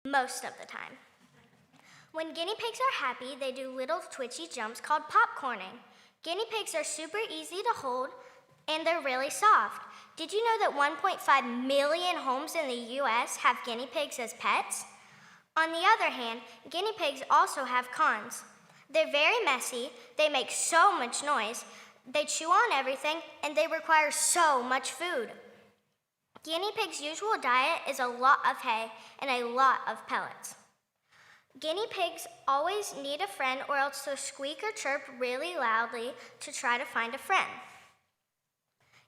most of the time. When guinea pigs are happy, they do little twitchy jumps called popcorning. Guinea pigs are super easy to hold, and they're really soft. Did you know that 1.5 million homes in the US have guinea pigs as pets? On the other hand, guinea pigs also have cons. They're very messy, they make so much noise, they chew on everything, and they require so much food. Guinea pigs' usual diet is a lot of hay and a lot of pellets. Guinea pigs always need a friend, or else they'll squeak or chirp really loudly to try to find a friend.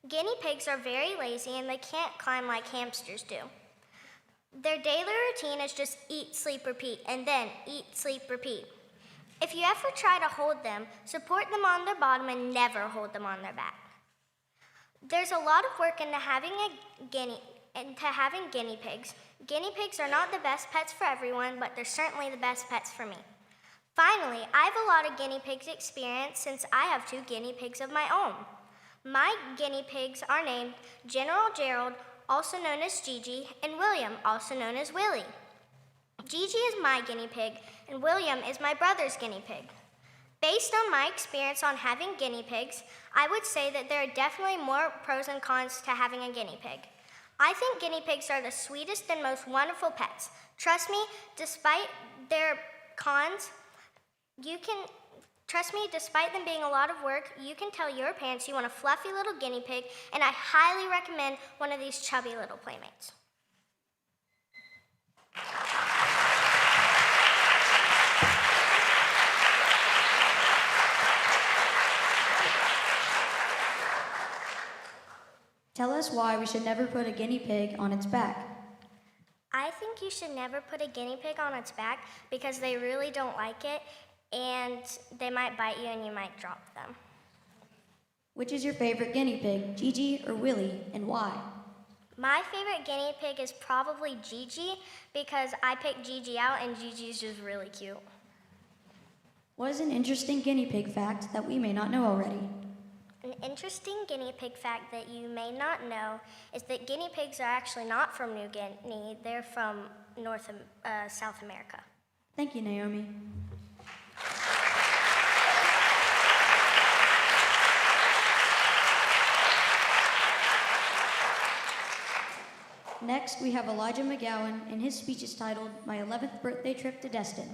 Guinea pigs are very lazy and they can't climb like hamsters do. Their daily routine is just eat, sleep, repeat, and then eat, sleep, repeat. If you ever try to hold them, support them on their bottom and never hold them on their back. There's a lot of work into having guinea pigs. Guinea pigs are not the best pets for everyone, but they're certainly the best pets for me. Finally, I have a lot of guinea pigs experience since I have 2 guinea pigs of my own. My guinea pigs are named General Gerald, also known as Gigi, and William, also known as Willie. Gigi is my guinea pig, and William is my brother's guinea pig. Based on my experience on having guinea pigs, I would say that there are definitely more pros and cons to having a guinea pig. I think guinea pigs are the sweetest and most wonderful pets. Trust me, despite their cons, despite them being a lot of work, you can tell your parents you want a fluffy little guinea pig, and I highly recommend one of these chubby little playmates. Tell us why we should never put a guinea pig on its back. I think you should never put a guinea pig on its back because they really don't like it, and they might bite you and you might drop them. Which is your favorite guinea pig, Gigi or Willie, and why? My favorite guinea pig is probably Gigi because I picked Gigi out and Gigi's just really cute. What is an interesting guinea pig fact that we may not know already? An interesting guinea pig fact that you may not know is that guinea pigs are actually not from New Guinea, they're from South America. Thank you, Naomi. Next, we have Elijah McGowan, and his speech is titled, My 11th Birthday Trip to Destin.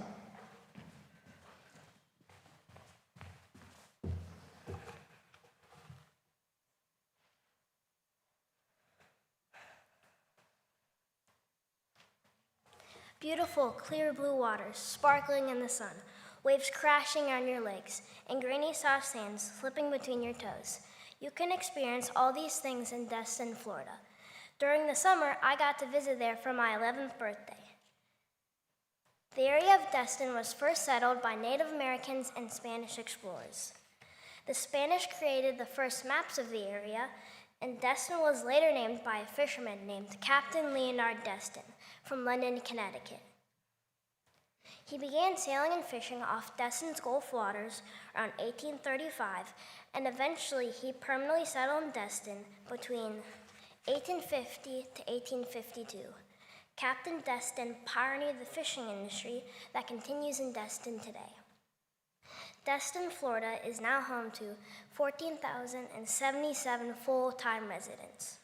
Beautiful, clear blue waters, sparkling in the sun, waves crashing on your legs, and grainy soft sands slipping between your toes. You can experience all these things in Destin, Florida. During the summer, I got to visit there for my 11th birthday. The area of Destin was first settled by Native Americans and Spanish explorers. The Spanish created the first maps of the area, and Destin was later named by a fisherman named Captain Leonard Destin from London, Connecticut. He began sailing and fishing off Destin's Gulf waters around 1835, and eventually he permanently settled in Destin between 1850 to 1852. Captain Destin pioneered the fishing industry that continues in Destin today. Destin, Florida is now home to 14,077 full-time residents.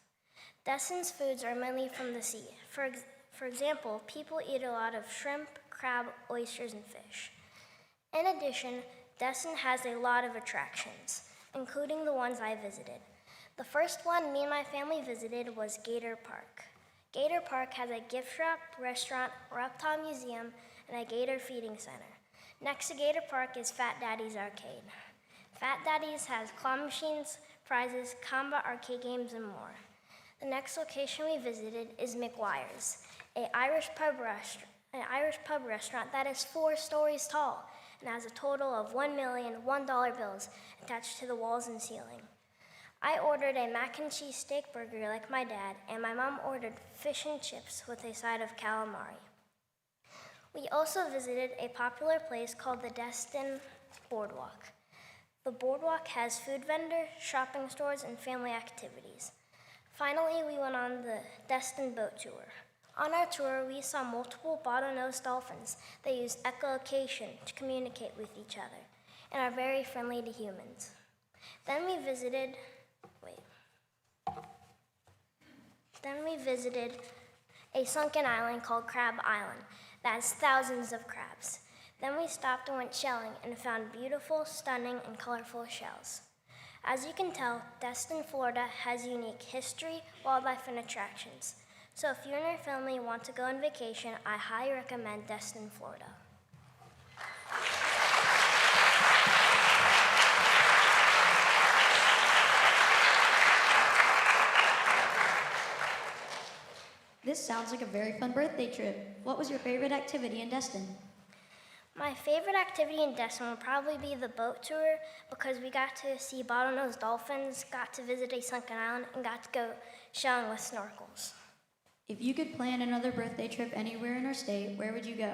Destin's foods are mainly from the sea. For example, people eat a lot of shrimp, crab, oysters, and fish. In addition, Destin has a lot of attractions, including the ones I visited. The first one me and my family visited was Gator Park. Gator Park has a gift shop, restaurant, reptile museum, and a gator feeding center. Next to Gator Park is Fat Daddy's Arcade. Fat Daddy's has claw machines, prizes, combat arcade games, and more. The next location we visited is McGuire's, an Irish pub restaurant that is 4 stories tall and has a total of $1 million $1 bills attached to the walls and ceiling. I ordered a mac and cheese steak burger like my dad, and my mom ordered fish and chips with a side of calamari. We also visited a popular place called the Destin Boardwalk. The boardwalk has food vendors, shopping stores, and family activities. Finally, we went on the Destin boat tour. On our tour, we saw multiple bottlenose dolphins that use echolocation to communicate with each other and are very friendly to humans. Then we visited a sunken island called Crab Island that has thousands of crabs. Then we stopped and went shelling and found beautiful, stunning, and colorful shells. As you can tell, Destin, Florida has unique history, wildlife, and attractions. So if you and your family want to go on vacation, I highly recommend Destin, Florida. This sounds like a very fun birthday trip. What was your favorite activity in Destin? My favorite activity in Destin would probably be the boat tour because we got to see bottlenose dolphins, got to visit a sunken island, and got to go shelling with snorkels. If you could plan another birthday trip anywhere in our state, where would you go?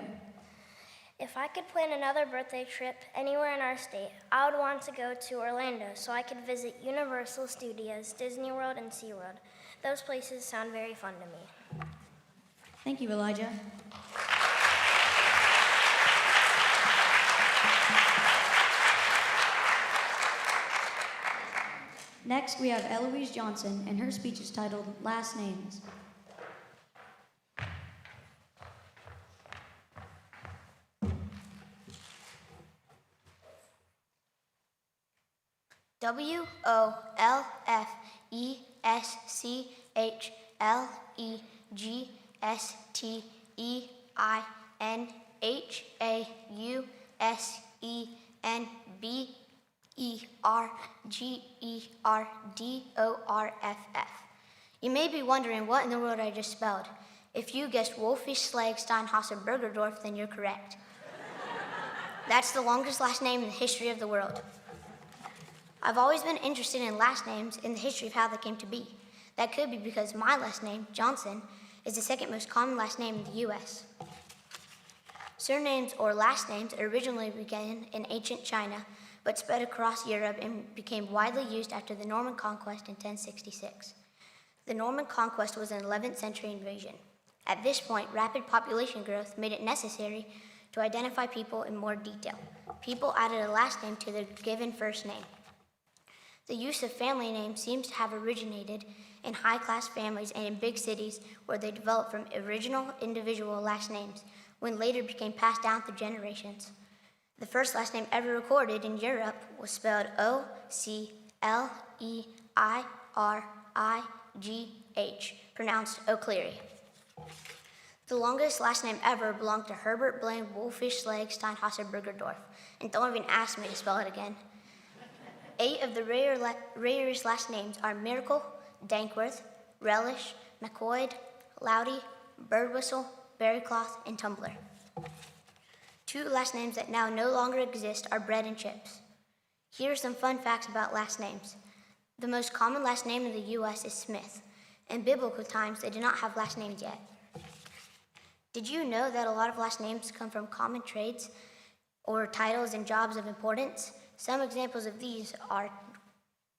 If I could plan another birthday trip anywhere in our state, I would want to go to Orlando so I could visit Universal Studios, Disney World, and SeaWorld. Those places sound very fun to me. Thank you, Elijah. Next, we have Eloise Johnson, and her speech is titled Last Names. WOLFEUSCHLEGERDORF. You may be wondering what in the world I just spelled. If you guessed Wolfisch Schleg Steinhauser Bergerdorf, then you're correct. That's the longest last name in the history of the world. I've always been interested in last names and the history of how they came to be. That could be because my last name, Johnson, is the second most common last name in the U.S. Surnames or last names originally began in ancient China, but spread across Europe and became widely used after the Norman Conquest in 1066. The Norman Conquest was an 11th century invasion. At this point, rapid population growth made it necessary to identify people in more detail. People added a last name to their given first name. The use of family names seems to have originated in high-class families and in big cities where they developed from original individual last names, when later became passed down through generations. The first last name ever recorded in Europe was spelled O'Cleirigh, pronounced O'Cleary. The longest last name ever belonged to Herbert Blaine Wolfisch Schleg Steinhauser Bergerdorf, and don't even ask me to spell it again. 8 of the rarest last names are Miracle, Dankworth, Relish, McCoyd, Loudy, Birdwhistle, Berrycloth, and Tumbler. 2 last names that now no longer exist are Bread and Chips. Here are some fun facts about last names. The most common last name in the U.S. is Smith. In biblical times, they did not have last names yet. Did you know that a lot of last names come from common trades or titles and jobs of importance? Some examples of these are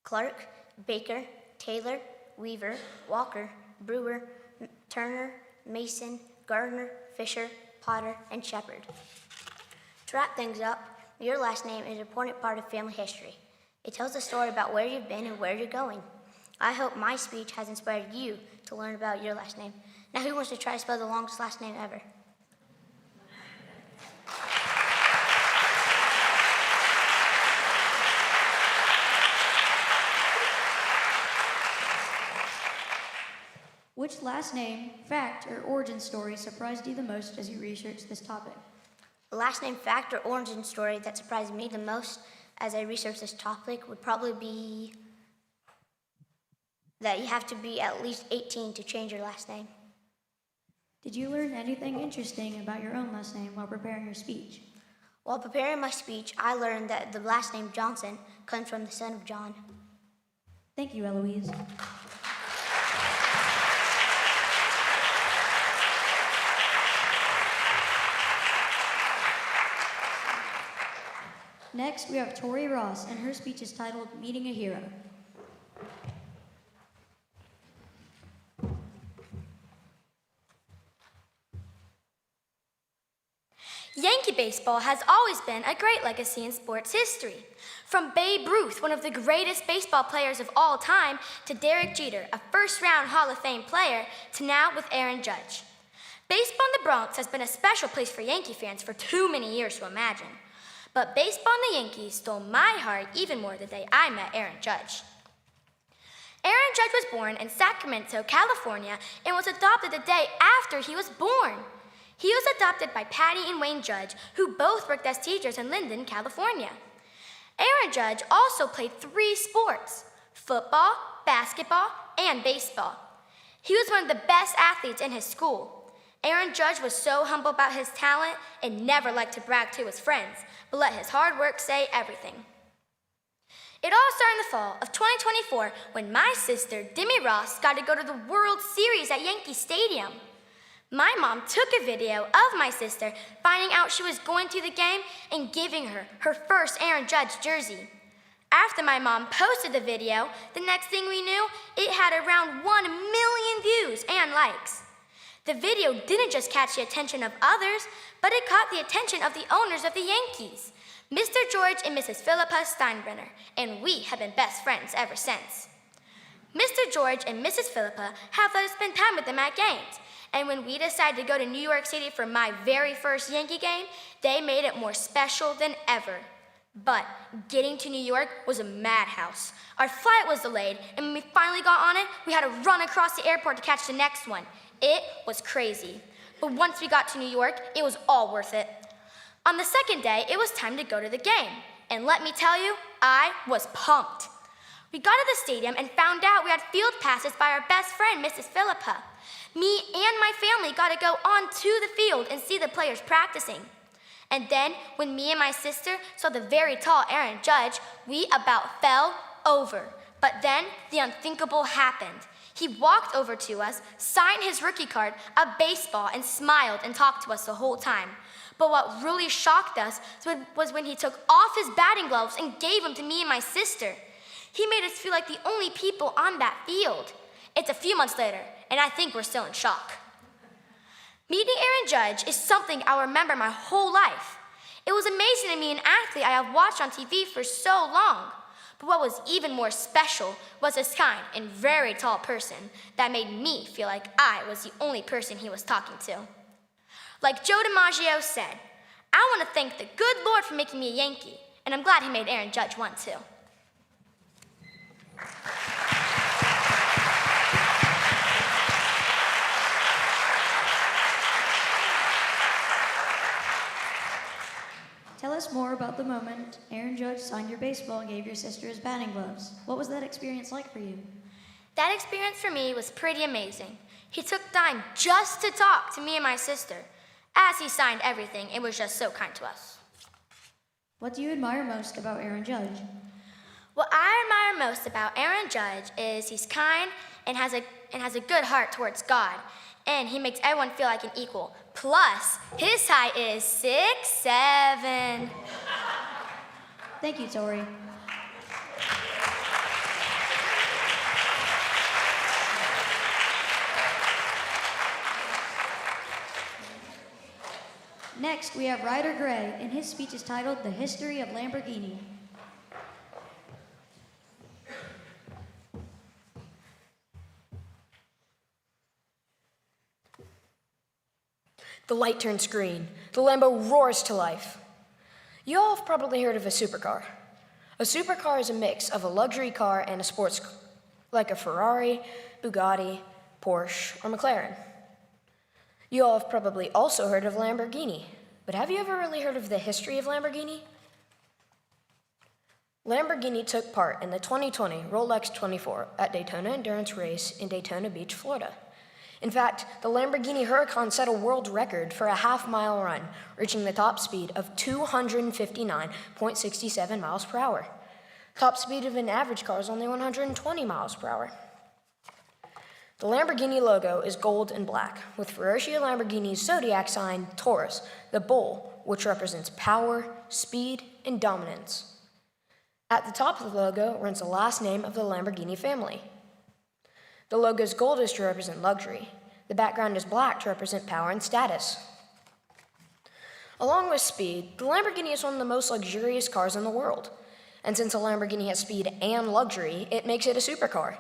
Clark, Baker, Taylor, Weaver, Walker, Brewer, Turner, Mason, Gardner, Fisher, Potter, and Shepherd. To wrap things up, your last name is an important part of family history. It tells a story about where you've been and where you're going. I hope my speech has inspired you to learn about your last name. Now, who wants to try to spell the longest last name ever? Which last name, fact, or origin story surprised you the most as you researched this topic? The last name fact or origin story that surprised me the most as I researched this topic would probably be that you have to be at least 18 to change your last name. Did you learn anything interesting about your own last name while preparing your speech? While preparing my speech, I learned that the last name Johnson comes from the son of John. Thank you, Eloise. Next, we have Tori Ross, and her speech is titled Meeting a Hero. Yankee baseball has always been a great legacy in sports history. From Babe Ruth, one of the greatest baseball players of all time, to Derek Jeter, a first-round Hall of Fame player, to now with Aaron Judge. Baseball in the Bronx has been a special place for Yankee fans for too many years to imagine. But baseball and the Yankees stole my heart even more the day I met Aaron Judge. Aaron Judge was born in Sacramento, California, and was adopted the day after he was born. He was adopted by Patty and Wayne Judge, who both worked as teachers in Linden, California. Aaron Judge also played 3 sports: football, basketball, and baseball. He was one of the best athletes in his school. Aaron Judge was so humble about his talent and never liked to brag to his friends, but let his hard work say everything. It all started in the fall of 2024 when my sister, Demi Ross, got to go to the World Series at Yankee Stadium. My mom took a video of my sister finding out she was going to the game and giving her her first Aaron Judge jersey. After my mom posted the video, the next thing we knew, it had around 1 million views and likes. The video didn't just catch the attention of others, but it caught the attention of the owners of the Yankees, Mr. George and Mrs. Philippa Steinbrenner, and we have been best friends ever since. Mr. George and Mrs. Philippa have let us spend time with them at games, and when we decided to go to New York City for my very first Yankee game, they made it more special than ever. But getting to New York was a madhouse. Our flight was delayed, and when we finally got on it, we had to run across the airport to catch the next one. It was crazy. But once we got to New York, it was all worth it. On the second day, it was time to go to the game. And let me tell you, I was pumped. We got to the stadium and found out we had field passes by our best friend, Mrs. Philippa. Me and my family got to go onto the field and see the players practicing. And then, when me and my sister saw the very tall Aaron Judge, we about fell over. But then, the unthinkable happened. He walked over to us, signed his rookie card, a baseball, and smiled and talked to us the whole time. But what really shocked us was when he took off his batting gloves and gave them to me and my sister. He made us feel like the only people on that field. It's a few months later, and I think we're still in shock. Meeting Aaron Judge is something I'll remember my whole life. It was amazing to me, an athlete I have watched on TV for so long. But what was even more special was this kind and very tall person that made me feel like I was the only person he was talking to. Like Joe DiMaggio said, I want to thank the good Lord for making me a Yankee, and I'm glad he made Aaron Judge one too. Tell us more about the moment Aaron Judge signed your baseball and gave your sister his batting gloves. What was that experience like for you? That experience for me was pretty amazing. He took time just to talk to me and my sister. As he signed everything, it was just so kind to us. What do you admire most about Aaron Judge? What I admire most about Aaron Judge is he's kind and has a good heart towards God, and he makes everyone feel like an equal. Plus, his height is 6'7". Thank you, Tori. Next, we have Ryder Gray, and his speech is titled The History of Lamborghini. The light turns green. The Lambo roars to life. You all have probably heard of a supercar. A supercar is a mix of a luxury car and a sports car, like a Ferrari, Bugatti, Porsche, or McLaren. You all have probably also heard of Lamborghini, but have you ever really heard of the history of Lamborghini? Lamborghini took part in the 2020 Rolex 24 at Daytona Endurance Race in Daytona Beach, Florida. In fact, the Lamborghini Huracan set a world record for a half-mile run, reaching the top speed of 259.67 miles per hour. Top speed of an average car is only 120 miles per hour. The Lamborghini logo is gold and black, with Ferruccio Lamborghini's zodiac sign, Taurus, the bull, which represents power, speed, and dominance. At the top of the logo runs the last name of the Lamborghini family. The logo's gold is to represent luxury. The background is black to represent power and status. Along with speed, the Lamborghini is one of the most luxurious cars in the world. And since a Lamborghini has speed and luxury, it makes it a supercar.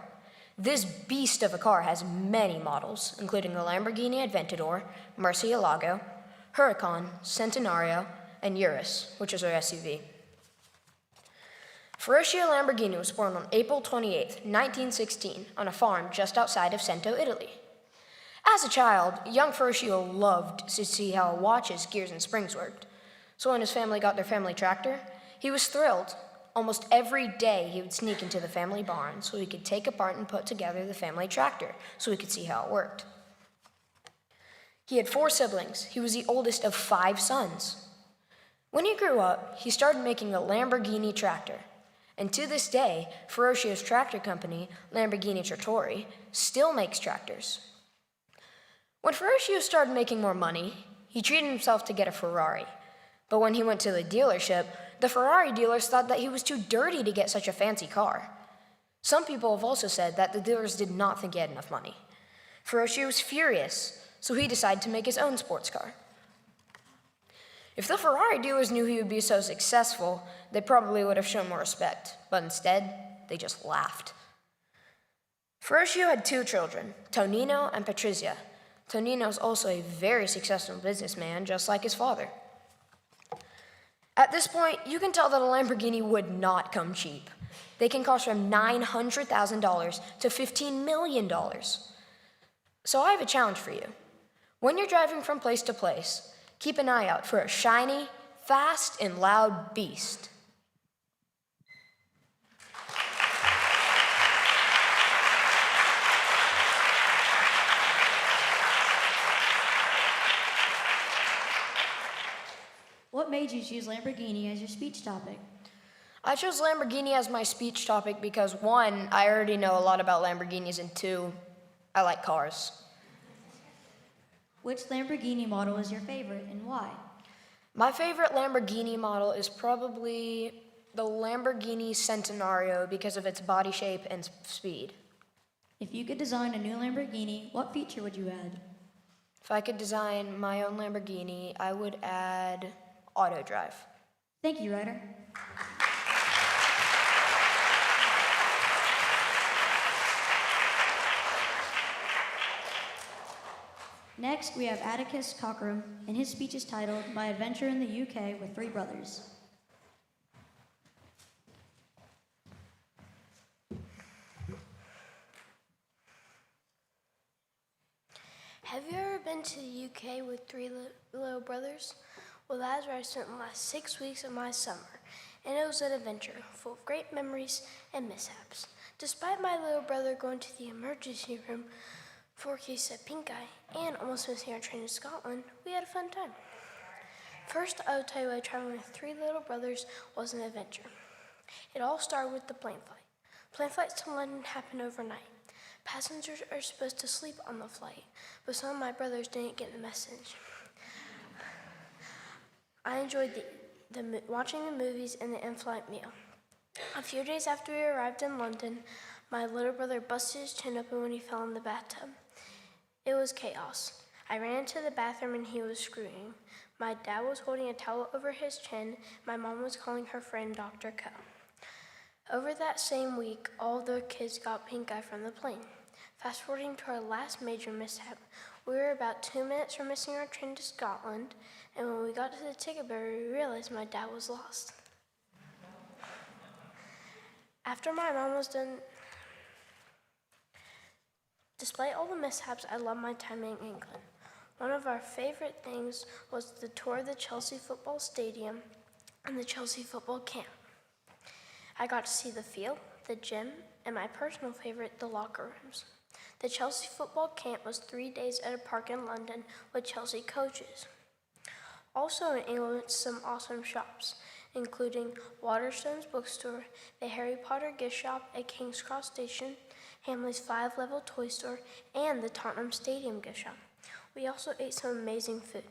This beast of a car has many models, including the Lamborghini Aventador, Murcielago, Huracan, Centenario, and Urus, which is our SUV. Ferruccio Lamborghini was born on April 28, 1916, on a farm just outside of Cento, Italy. As a child, young Ferruccio loved to see how a watch's gears and springs worked. So when his family got their family tractor, he was thrilled. Almost every day, he would sneak into the family barn so he could take apart and put together the family tractor so he could see how it worked. He had 4 siblings. He was the oldest of 5 sons. When he grew up, he started making a Lamborghini tractor. And to this day, Ferruccio's tractor company, Lamborghini Trattori, still makes tractors. When Ferruccio started making more money, he treated himself to get a Ferrari. But when he went to the dealership, the Ferrari dealers thought that he was too dirty to get such a fancy car. Some people have also said that the dealers did not think he had enough money. Ferruccio was furious, so he decided to make his own sports car. If the Ferrari dealers knew he would be so successful, they probably would have shown more respect, but instead, they just laughed. Ferruccio had 2 children, Tonino and Patrizia. Tonino is also a very successful businessman, just like his father. At this point, you can tell that a Lamborghini would not come cheap. They can cost from $900,000 to $15 million. So I have a challenge for you. When you're driving from place to place, keep an eye out for a shiny, fast, and loud beast. What made you choose Lamborghini as your speech topic? I chose Lamborghini as my speech topic because 1, I already know a lot about Lamborghinis, and 2, I like cars. Which Lamborghini model is your favorite and why? My favorite Lamborghini model is probably the Lamborghini Centenario because of its body shape and speed. If you could design a new Lamborghini, what feature would you add? If I could design my own Lamborghini, I would add auto drive. Thank you, Ryder. Next, we have Atticus Cockrem, and his speech is titled, My Adventure in the UK with 3 Brothers. Have you ever been to the UK with 3 little brothers? Well, that's where I spent the last 6 weeks of my summer, and it was an adventure full of great memories and mishaps. Despite my little brother going to the emergency room for a case of pink eye and almost missing our train to Scotland, we had a fun time. First, I will tell you why traveling with 3 little brothers was an adventure. It all started with the plane flight. Plane flights to London happen overnight. Passengers are supposed to sleep on the flight, but some of my brothers didn't get the message. I enjoyed watching the movies and the in-flight meal. A few days after we arrived in London, my little brother busted his chin open when he fell in the bathtub. It was chaos. I ran into the bathroom and he was screaming. My dad was holding a towel over his chin. My mom was calling her friend Dr. Co. Over that same week, all the kids got pink eye from the plane. Fast forwarding to our last major mishap, we were about 2 minutes from missing our train to Scotland, and when we got to the ticket barrier, we realized my dad was lost. After my mom was done, despite all the mishaps, I loved my time in England. One of our favorite things was the tour of the Chelsea football stadium and the Chelsea football camp. I got to see the field, the gym, and my personal favorite, the locker rooms. The Chelsea football camp was 3 days at a park in London with Chelsea coaches. Also in England, some awesome shops, including Waterstone's bookstore, the Harry Potter gift shop at King's Cross Station, Hamley's 5-level toy store, and the Tottenham Stadium gift shop. We also ate some amazing food.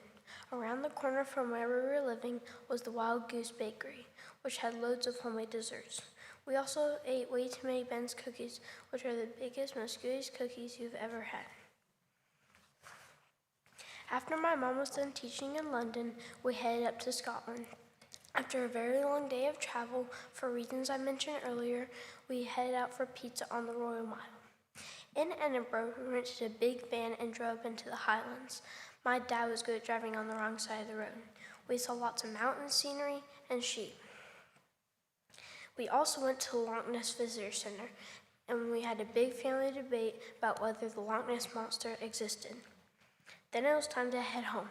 Around the corner from where we were living was the Wild Goose Bakery, which had loads of homemade desserts. We also ate way too many Ben's cookies, which are the biggest, most gooeyest cookies you've ever had. After my mom was done teaching in London, we headed up to Scotland. After a very long day of travel, for reasons I mentioned earlier, we headed out for pizza on the Royal Mile. In Edinburgh, we rented a big van and drove into the Highlands. My dad was good at driving on the wrong side of the road. We saw lots of mountain scenery and sheep. We also went to the Loch Ness Visitor Center, and we had a big family debate about whether the Loch Ness Monster existed. Then it was time to head home.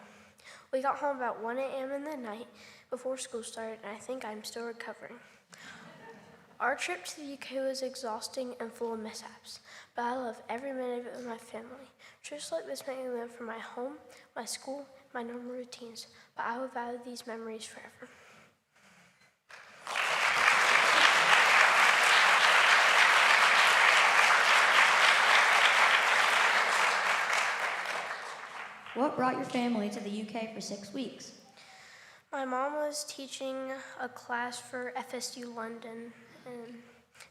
We got home about 1 a.m. in the night before school started, and I think I'm still recovering. Our trip to the UK was exhausting and full of mishaps, but I love every minute of it with my family. Trips like this make me live for my home, my school, my normal routines, but I will value these memories forever. What brought your family to the UK for 6 weeks? My mom was teaching a class for FSU London, and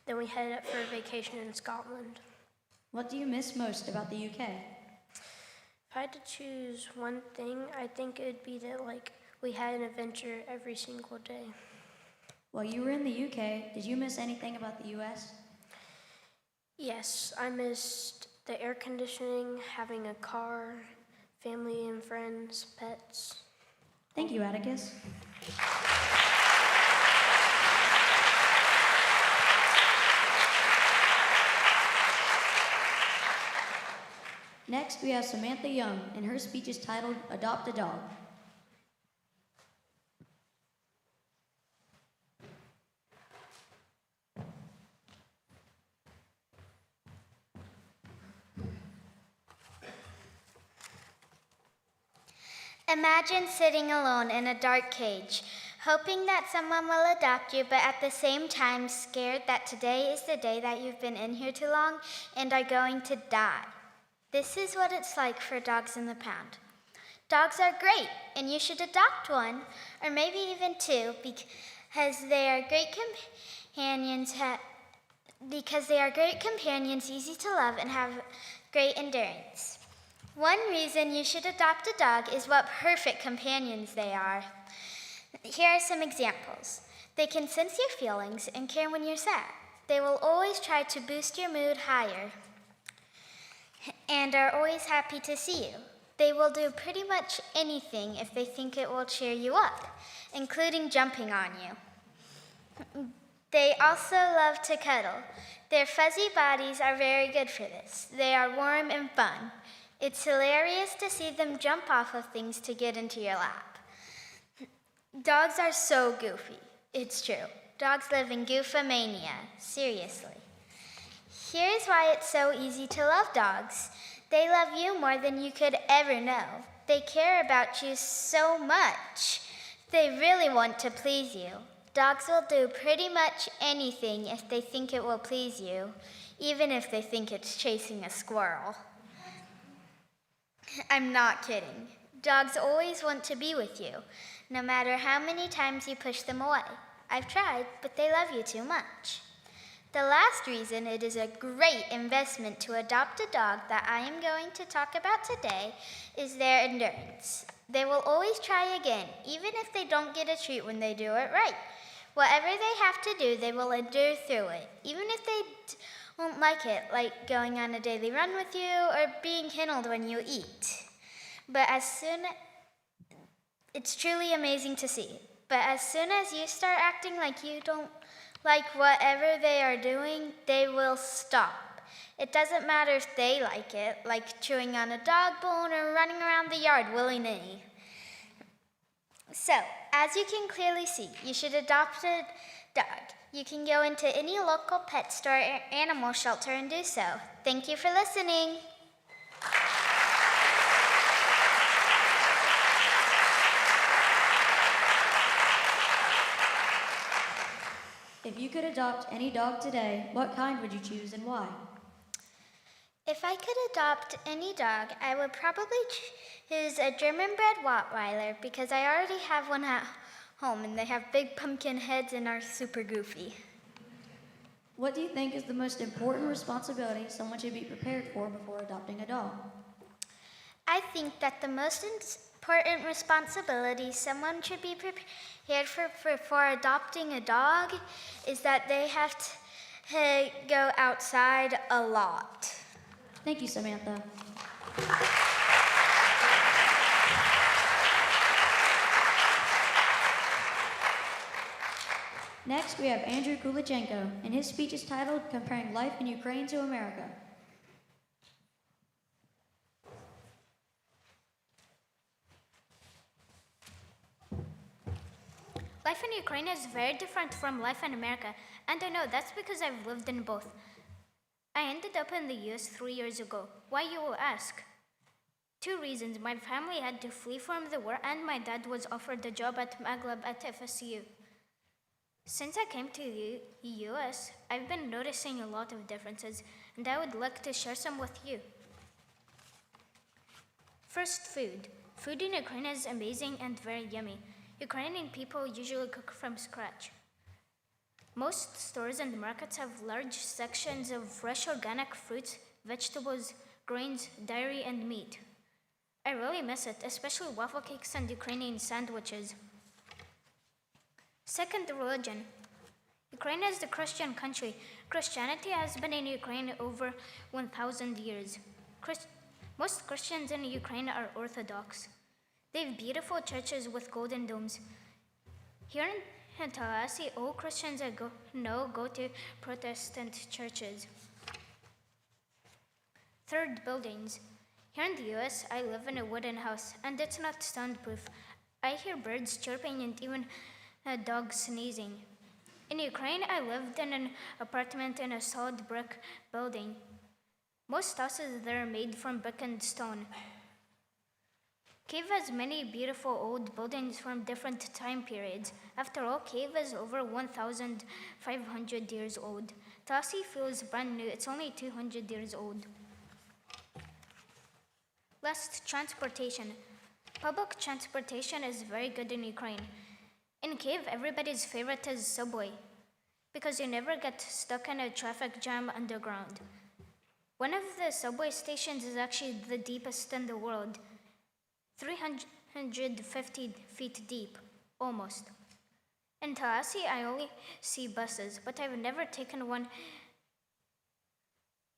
then we headed up for a vacation in Scotland. What do you miss most about the UK? If I had to choose one thing, I think it would be that we had an adventure every single day. While you were in the UK, did you miss anything about the US? Yes, I missed the air conditioning, having a car, family and friends, pets. Thank you, Atticus. Next, we have Samantha Young, and her speech is titled, Adopt a Dog. Imagine sitting alone in a dark cage, hoping that someone will adopt you, but at the same time scared that today is the day that you've been in here too long and are going to die. This is what it's like for dogs in the pound. Dogs are great, and you should adopt one, or maybe even two, because they are great companions, easy to love, and have great endurance. One reason you should adopt a dog is what perfect companions they are. Here are some examples. They can sense your feelings and care when you're sad. They will always try to boost your mood higher and are always happy to see you. They will do pretty much anything if they think it will cheer you up, including jumping on you. They also love to cuddle. Their fuzzy bodies are very good for this. They are warm and fun. It's hilarious to see them jump off of things to get into your lap. Dogs are so goofy. It's true. Dogs live in goofomania. Seriously. Here's why it's so easy to love dogs. They love you more than you could ever know. They care about you so much. They really want to please you. Dogs will do pretty much anything if they think it will please you, even if they think it's chasing a squirrel. I'm not kidding. Dogs always want to be with you, no matter how many times you push them away. I've tried, but they love you too much. The last reason it is a great investment to adopt a dog that I am going to talk about today is their endurance. They will always try again, even if they don't get a treat when they do it right. Whatever they have to do, they will endure through it, even if they won't like it, like going on a daily run with you or being kennelled when you eat. It's truly amazing to see. But as soon as you start acting like you don't like whatever they are doing, they will stop. It doesn't matter if they like it, like chewing on a dog bone or running around the yard willy-nilly. So, as you can clearly see, you should adopt a dog. You can go into any local pet store or animal shelter and do so. Thank you for listening. If you could adopt any dog today, what kind would you choose and why? If I could adopt any dog, I would probably choose a German-bred Rottweiler because I already have one at home and they have big pumpkin heads and are super goofy. What do you think is the most important responsibility someone should be prepared for before adopting a dog? I think that the most important responsibility someone should be prepared for before adopting a dog is that they have to go outside a lot. Thank you, Samantha. Next, we have Andrew Kulichenko, and his speech is titled Comparing Life in Ukraine to America. Life in Ukraine is very different from life in America, and I know that's because I've lived in both. I ended up in the US 3 years ago. Why, you will ask? 2 reasons. My family had to flee from the war, and my dad was offered a job at Maglab at FSU. Since I came to the US, I've been noticing a lot of differences, and I would like to share some with you. First, food. Food in Ukraine is amazing and very yummy. Ukrainian people usually cook from scratch. Most stores and markets have large sections of fresh organic fruits, vegetables, grains, dairy, and meat. I really miss it, especially waffle cakes and Ukrainian sandwiches. Second, religion. Ukraine is a Christian country. Christianity has been in Ukraine over 1,000 years. Most Christians in Ukraine are Orthodox. They have beautiful churches with golden domes. Here in Tallahassee, all Christians I know go to Protestant churches. Third, buildings. Here in the US, I live in a wooden house, and it's not soundproof. I hear birds chirping and even a dog sneezing. In Ukraine, I lived in an apartment in a solid brick building. Most houses there are made from brick and stone. Kyiv has many beautiful old buildings from different time periods. After all, Kyiv is over 1,500 years old. Tallahassee feels brand new. It's only 200 years old. Last, transportation. Public transportation is very good in Ukraine. In Kyiv, everybody's favorite is subway because you never get stuck in a traffic jam underground. One of the subway stations is actually the deepest in the world, 350 feet deep, almost. In Tallahassee, I only see buses, but I've never taken one.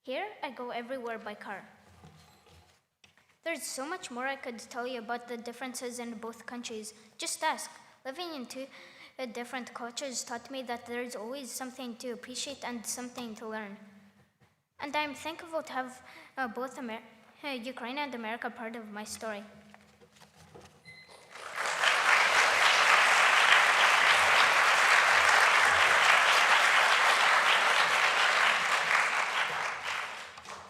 Here, I go everywhere by car. There's so much more I could tell you about the differences in both countries. Just ask. Living in two different cultures taught me that there's always something to appreciate and something to learn. And I'm thankful to have both Ukraine and America part of my story.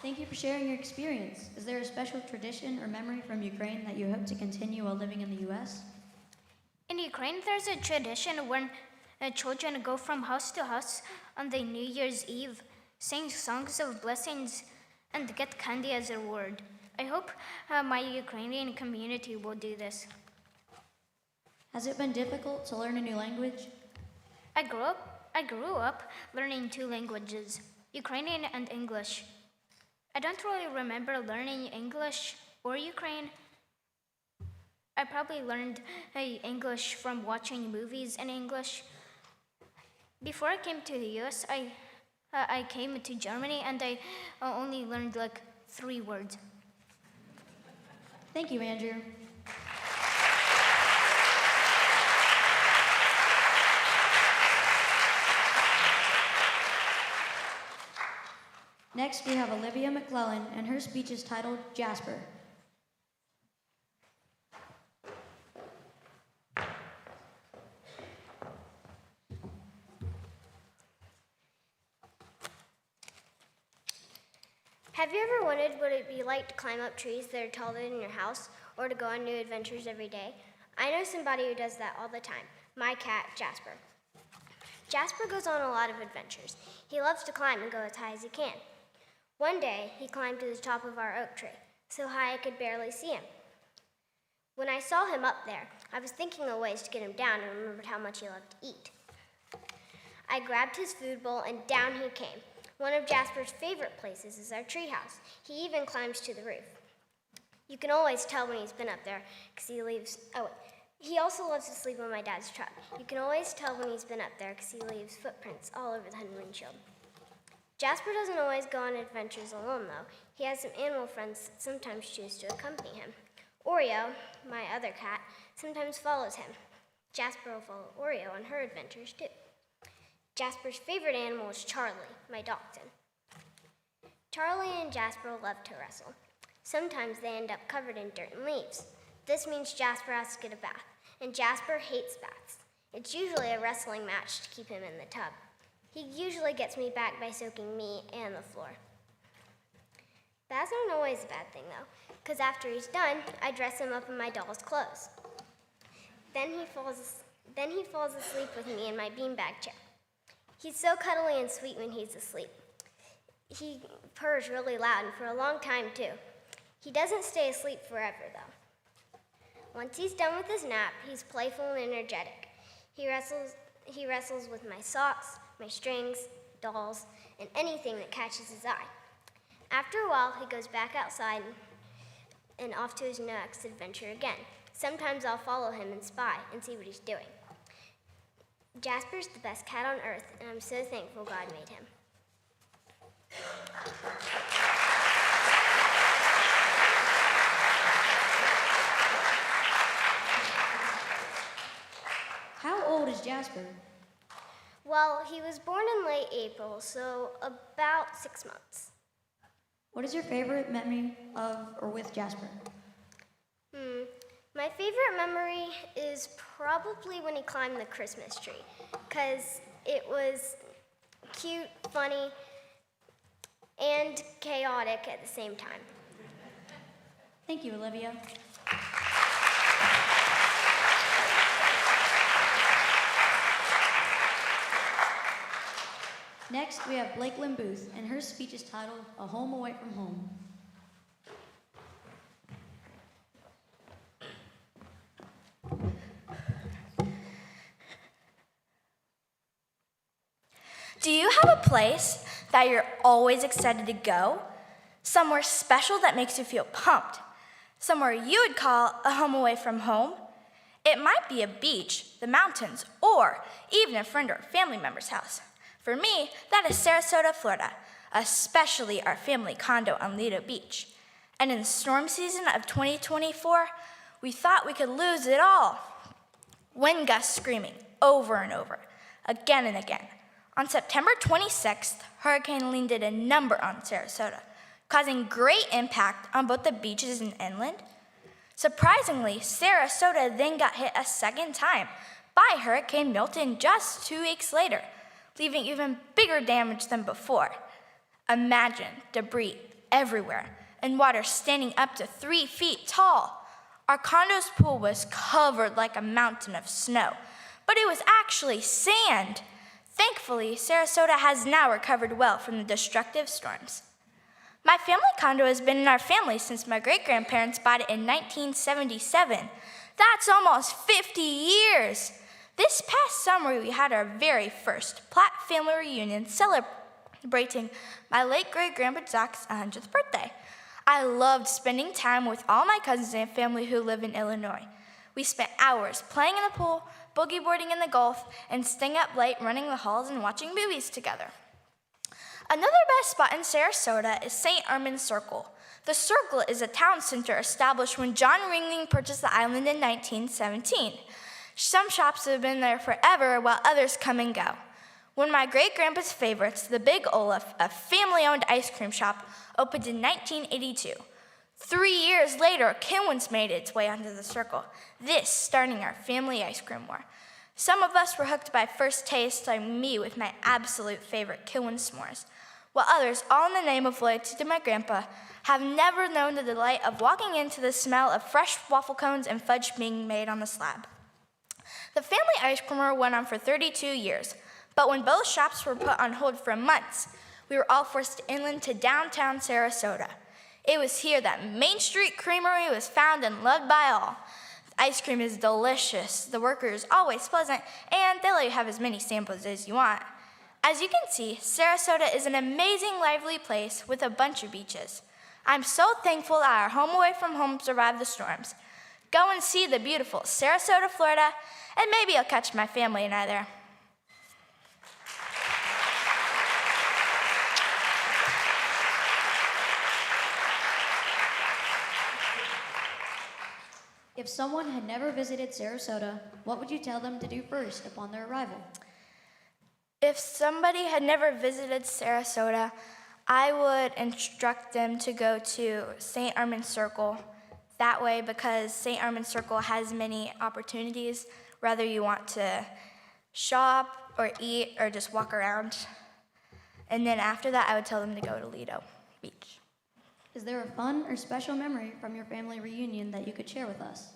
Thank you for sharing your experience. Is there a special tradition or memory from Ukraine that you hope to continue while living in the U.S.? In Ukraine, there's a tradition when children go from house to house on the New Year's Eve, sing songs of blessings, and get candy as a reward. I hope my Ukrainian community will do this. Has it been difficult to learn a new language? I grew up learning 2 languages, Ukrainian and English. I don't really remember learning English or Ukraine. I probably learned English from watching movies in English. Before I came to the US, I came to Germany and I only learned like 3 words. Thank you, Andrew. Next, we have Olivia McClellan, and her speech is titled Jasper. Have you ever wondered what it'd be like to climb up trees that are taller than your house or to go on new adventures every day? I know somebody who does that all the time, my cat, Jasper. Jasper goes on a lot of adventures. He loves to climb and go as high as he can. One day, he climbed to the top of our oak tree, so high I could barely see him. When I saw him up there, I was thinking of ways to get him down and remembered how much he loved to eat. I grabbed his food bowl and down he came. One of Jasper's favorite places is our treehouse. He even climbs to the roof. You can always tell when he's been up there because he leaves. Oh, he also loves to sleep in my dad's truck. You can always tell when he's been up there because he leaves footprints all over the windshield. Jasper doesn't always go on adventures alone, though. He has some animal friends that sometimes choose to accompany him. Oreo, my other cat, sometimes follows him. Jasper will follow Oreo on her adventures, too. Jasper's favorite animal is Charlie, my dachshund. Charlie and Jasper love to wrestle. Sometimes they end up covered in dirt and leaves. This means Jasper has to get a bath, and Jasper hates baths. It's usually a wrestling match to keep him in the tub. He usually gets me back by soaking me and the floor. Baths aren't always a bad thing, though, because after he's done, I dress him up in my doll's clothes. Then he falls asleep with me in my beanbag chair. He's so cuddly and sweet when he's asleep. He purrs really loud and for a long time, too. He doesn't stay asleep forever, though. Once he's done with his nap, he's playful and energetic. He wrestles with my socks, my strings, dolls, and anything that catches his eye. After a while, he goes back outside and off to his next adventure again. Sometimes I'll follow him and spy and see what he's doing. Jasper's the best cat on earth, and I'm so thankful God made him. How old is Jasper? Well, he was born in late April, so about 6 months. What is your favorite memory of or with Jasper? My favorite memory is probably when he climbed the Christmas tree, because it was cute, funny, and chaotic at the same time. Thank you, Olivia. Next, we have Blake Booth, and her speech is titled, A Home Away from Home. Do you have a place that you're always excited to go? Somewhere special that makes you feel pumped? Somewhere you would call a home away from home? It might be a beach, the mountains, or even a friend or family member's house. For me, that is Sarasota, Florida, especially our family condo on Lido Beach. And in the storm season of 2024, we thought we could lose it all. Wind gusts screaming over and over, again and again. On September 26th, Hurricane Helene did a number on Sarasota, causing great impact on both the beaches and inland. Surprisingly, Sarasota then got hit a second time by Hurricane Milton just 2 weeks later, leaving even bigger damage than before. Imagine debris everywhere and water standing up to 3 feet tall. Our condo's pool was covered like a mountain of snow, but it was actually sand. Thankfully, Sarasota has now recovered well from the destructive storms. My family condo has been in our family since my great-grandparents bought it in 1977. That's almost 50 years. This past summer, we had our very first Platt family reunion celebrating my late great-grandpa Zach's 100th birthday. I loved spending time with all my cousins and family who live in Illinois. We spent hours playing in the pool, boogie boarding in the Gulf, and staying up late running the halls and watching movies together. Another best spot in Sarasota is St. Armand's Circle. The Circle is a town center established when John Ringling purchased the island in 1917. Some shops have been there forever while others come and go. One of my great-grandpa's favorites, the Big Olaf, a family-owned ice cream shop, opened in 1982. 3 years later, Kinwins made its way onto the Circle, this starting our family ice cream war. Some of us were hooked by first taste, like me with my absolute favorite Kinwins s'mores, while others, all in the name of loyalty to my grandpa, have never known the delight of walking into the smell of fresh waffle cones and fudge being made on the slab. The family ice creamer went on for 32 years, but when both shops were put on hold for months, we were all forced inland to downtown Sarasota. It was here that Main Street Creamery was found and loved by all. The ice cream is delicious, the worker is always pleasant, and they let you have as many samples as you want. As you can see, Sarasota is an amazing, lively place with a bunch of beaches. I'm so thankful that our home away from home survived the storms. Go and see the beautiful Sarasota, Florida, and maybe I'll catch my family and I there. If someone had never visited Sarasota, what would you tell them to do first upon their arrival? If somebody had never visited Sarasota, I would instruct them to go to St. Armand's Circle. That way, because St. Armand's Circle has many opportunities, whether you want to shop or eat or just walk around. And then after that, I would tell them to go to Lido Beach. Is there a fun or special memory from your family reunion that you could share with us?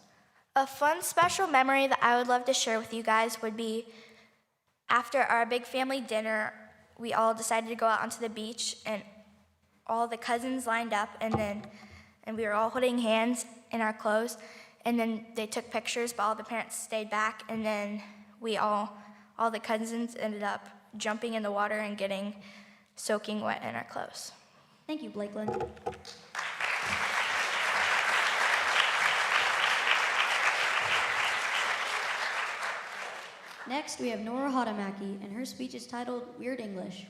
A fun, special memory that I would love to share with you guys would be after our big family dinner, we all decided to go out onto the beach, and all the cousins lined up, and we were all holding hands in our clothes, and then they took pictures, but all the parents stayed back, and then all the cousins ended up jumping in the water and getting soaking wet in our clothes. Thank you, Blakeland. Next, we have Nora Hadamaki, and her speech is titled Weird English.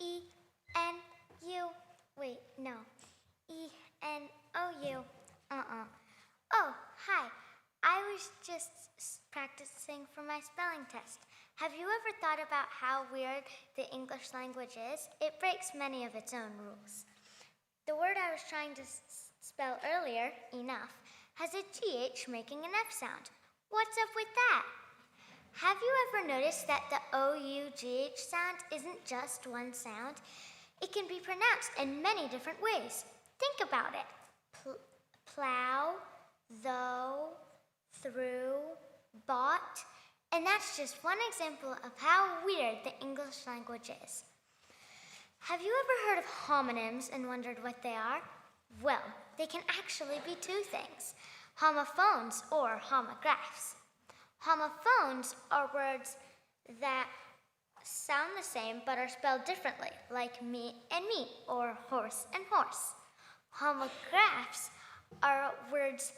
E-N-U, wait, no. E-N-O-U, Oh, hi. I was just practicing for my spelling test. Have you ever thought about how weird the English language is? It breaks many of its own rules. The word I was trying to spell earlier, enough, has a GH making an F sound. What's up with that? Have you ever noticed that the O-U-G-H sound isn't just one sound? It can be pronounced in many different ways. Think about it. Plow, though, through, bought, and that's just one example of how weird the English language is. Have you ever heard of homonyms and wondered what they are? Well, they can actually be two things, homophones or homographs. Homophones are words that sound the same but are spelled differently, like meat and meat or horse and horse. Homographs are words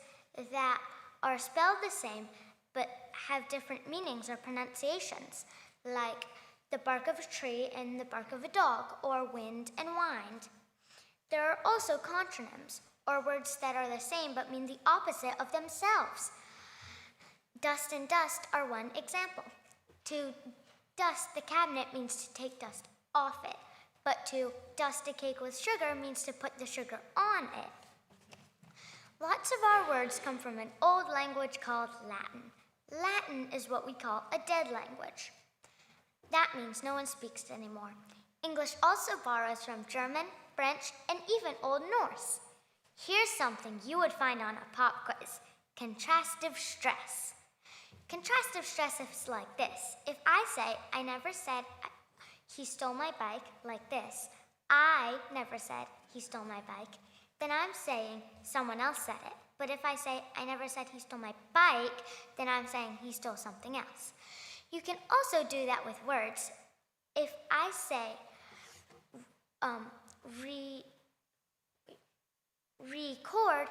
that are spelled the same but have different meanings or pronunciations, like the bark of a tree and the bark of a dog, or wind and wind. There are also contronyms, or words that are the same but mean the opposite of themselves. Dust and dust are one example. To dust the cabinet means to take dust off it, but to dust a cake with sugar means to put the sugar on it. Lots of our words come from an old language called Latin. Latin is what we call a dead language. That means no one speaks it anymore. English also borrows from German, French, and even Old Norse. Here's something you would find on a pop quiz: contrastive stress. Contrastive stress is like this. If I say, I never said he stole my bike, like this, I never said he stole my bike, then I'm saying someone else said it. But if I say, I never said he stole my bike, then I'm saying he stole something else. You can also do that with words. If I say, record,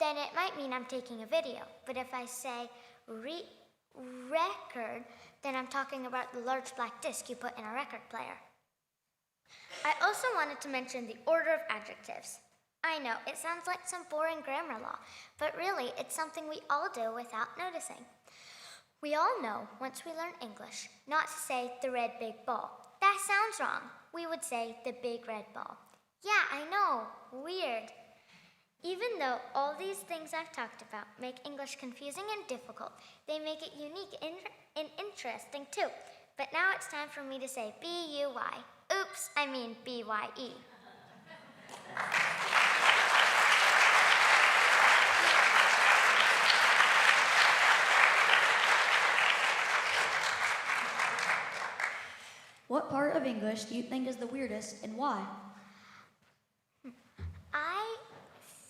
then it might mean I'm taking a video. But if I say record, then I'm talking about the large black disc you put in a record player. I also wanted to mention the order of adjectives. I know, it sounds like some boring grammar law, but really, it's something we all do without noticing. We all know, once we learn English, not to say the red big ball. That sounds wrong. We would say the big red ball. Yeah, I know, weird. Even though all these things I've talked about make English confusing and difficult, they make it unique and interesting too. But now it's time for me to say B-U-Y. Oops, I mean B-Y-E. What part of English do you think is the weirdest and why? I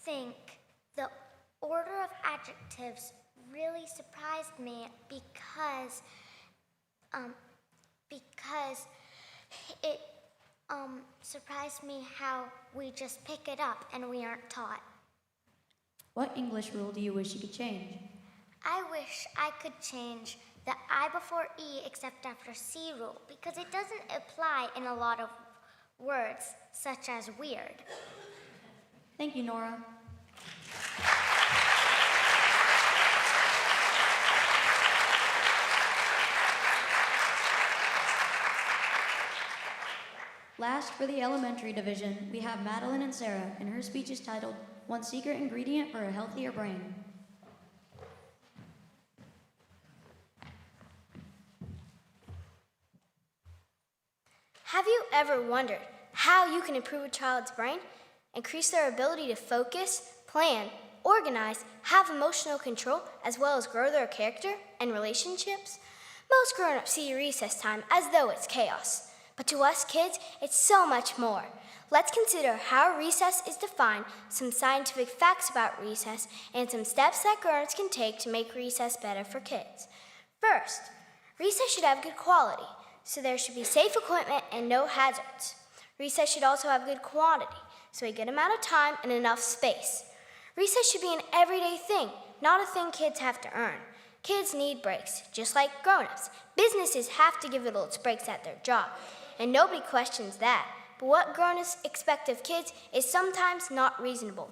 think the order of adjectives really surprised me because because it surprised me how we just pick it up and we aren't taught. What English rule do you wish you could change? I wish I could change the I before E except after C rule because it doesn't apply in a lot of words, such as weird. Thank you, Nora. Last, for the elementary division, we have Madeline and Sarah, and her speech is titled, One Secret Ingredient for a Healthier Brain. Have you ever wondered how you can improve a child's brain, increase their ability to focus, plan, organize, have emotional control, as well as grow their character and relationships? Most grown-ups see recess time as though it's chaos, but to us kids, it's so much more. Let's consider how recess is defined, some scientific facts about recess, and some steps that grown-ups can take to make recess better for kids. First, recess should have good quality, so there should be safe equipment and no hazards. Recess should also have good quantity, so a good amount of time and enough space. Recess should be an everyday thing, not a thing kids have to earn. Kids need breaks, just like grown-ups. Businesses have to give adults breaks at their job, and nobody questions that. But what grown-ups expect of kids is sometimes not reasonable.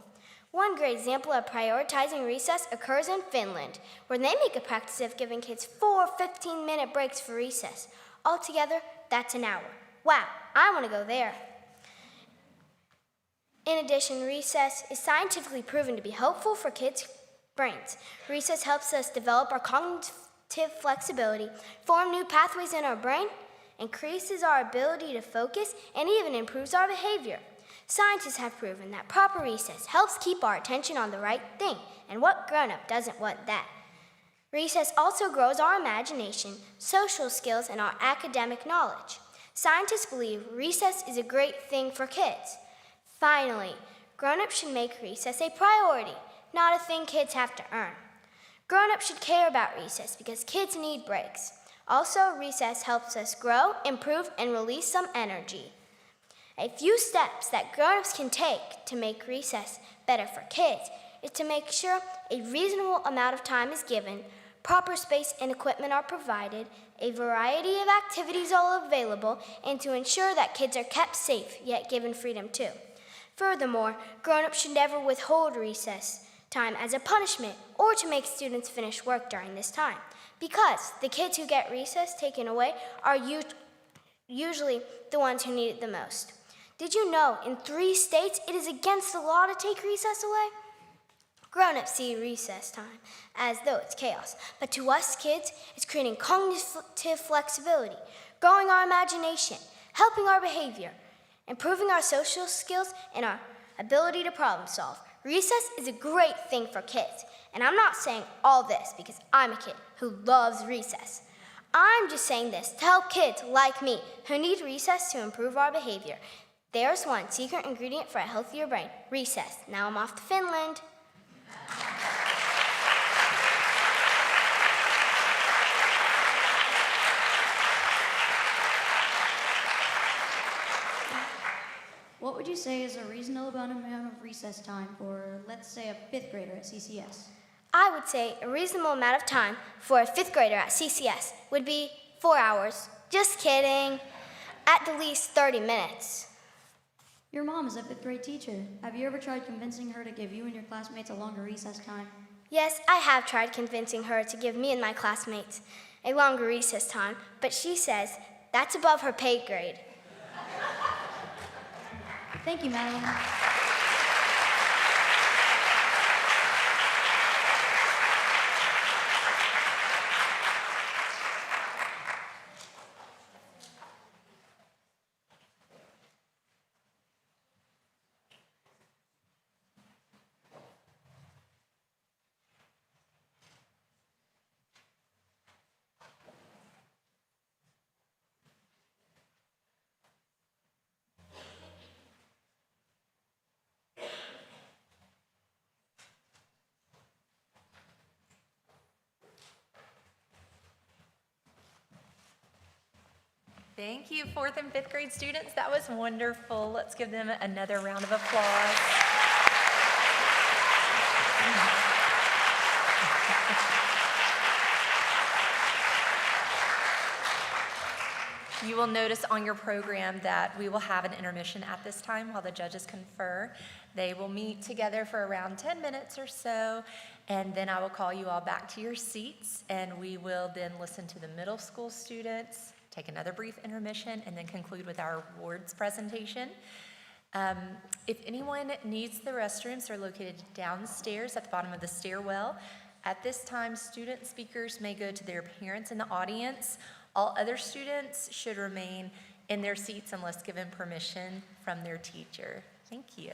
One great example of prioritizing recess occurs in Finland, where they make a practice of giving kids 4 15-minute breaks for recess. Altogether, that's an hour. Wow, I want to go there. In addition, recess is scientifically proven to be helpful for kids' brains. Recess helps us develop our cognitive flexibility, form new pathways in our brain, increases our ability to focus, and even improves our behavior. Scientists have proven that proper recess helps keep our attention on the right thing, and what grown-up doesn't want that? Recess also grows our imagination, social skills, and our academic knowledge. Scientists believe recess is a great thing for kids. Finally, grown-ups should make recess a priority, not a thing kids have to earn. Grown-ups should care about recess because kids need breaks. Also, recess helps us grow, improve, and release some energy. A few steps that grown-ups can take to make recess better for kids is to make sure a reasonable amount of time is given, proper space and equipment are provided, a variety of activities are available, and to ensure that kids are kept safe yet given freedom too. Furthermore, grown-ups should never withhold recess time as a punishment or to make students finish work during this time, because the kids who get recess taken away are usually the ones who need it the most. Did you know in 3 states it is against the law to take recess away? Grown-ups see recess time as though it's chaos, but to us kids, it's creating cognitive flexibility, growing our imagination, helping our behavior, improving our social skills, and our ability to problem solve. Recess is a great thing for kids, and I'm not saying all this because I'm a kid who loves recess. I'm just saying this to help kids like me who need recess to improve our behavior. There's one secret ingredient for a healthier brain, recess. Now I'm off to Finland. What would you say is a reasonable amount of recess time for, let's say, a 5th grader at CCS? I would say a reasonable amount of time for a 5th grader at CCS would be 4 hours. Just kidding. At the least 30 minutes. Your mom is a 5th grade teacher. Have you ever tried convincing her to give you and your classmates a longer recess time? Yes, I have tried convincing her to give me and my classmates a longer recess time, but she says that's above her pay grade. Thank you, Madeline. Thank you, 4th and 5th grade students. That was wonderful. Let's give them another round of applause. You will notice on your program that we will have an intermission at this time while the judges confer. They will meet together for around 10 minutes or so, and then I will call you all back to your seats, and we will then listen to the middle school students, take another brief intermission, and then conclude with our awards presentation. If anyone needs the restrooms, they're located downstairs at the bottom of the stairwell. At this time, student speakers may go to their parents in the audience. All other students should remain in their seats unless given permission from their teacher. Thank you.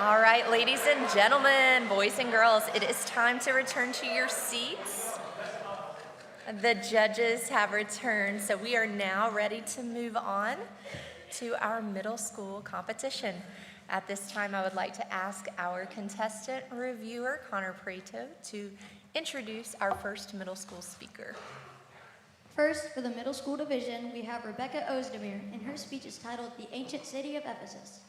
All right, ladies and gentlemen, boys and girls, it is time to return to your seats. The judges have returned, so we are now ready to move on to our middle school competition. At this time, I would like to ask our contestant reviewer, Connor Prato, to introduce our first middle school speaker. First, for the middle school division, we have Rebecca Ozdemir, and her speech is titled The Ancient City of Ephesus.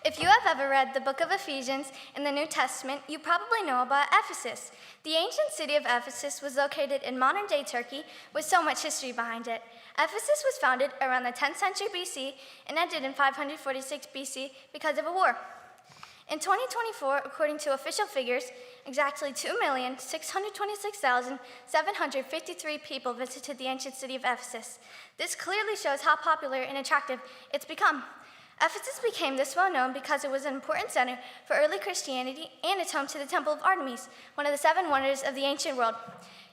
If you have ever read the book of Ephesians in the New Testament, you probably know about Ephesus. The ancient city of Ephesus was located in modern-day Turkey with so much history behind it. Ephesus was founded around the 10th century BC and ended in 546 BC because of a war. In 2024, according to official figures, exactly 2,626,753 people visited the ancient city of Ephesus. This clearly shows how popular and attractive it's become. Ephesus became this well known because it was an important center for early Christianity and it's home to the Temple of Artemis, one of the 7 wonders of the ancient world.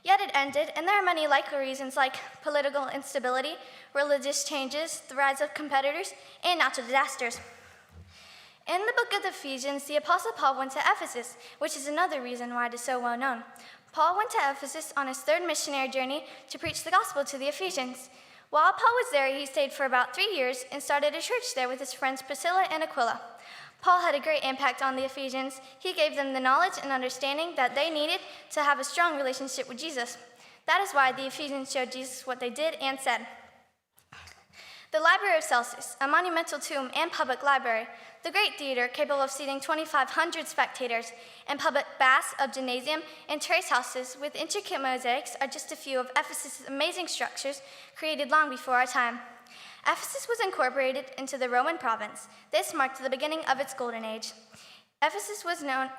Yet it ended, and there are many likely reasons like political instability, religious changes, the rise of competitors, and natural disasters. In the book of Ephesians, the Apostle Paul went to Ephesus, which is another reason why it is so well known. Paul went to Ephesus on his 3rd missionary journey to preach the gospel to the Ephesians. While Paul was there, he stayed for about 3 years and started a church there with his friends Priscilla and Aquila. Paul had a great impact on the Ephesians. He gave them the knowledge and understanding that they needed to have a strong relationship with Jesus. That is why the Ephesians showed Jesus what they did and said. The Library of Celsus, a monumental tomb and public library, the great theater capable of seating 2,500 spectators, and public baths, a gymnasium, and terrace houses with intricate mosaics are just a few of Ephesus' amazing structures created long before our time. Ephesus was incorporated into the Roman province. This marked the beginning of its golden age. Ephesus was known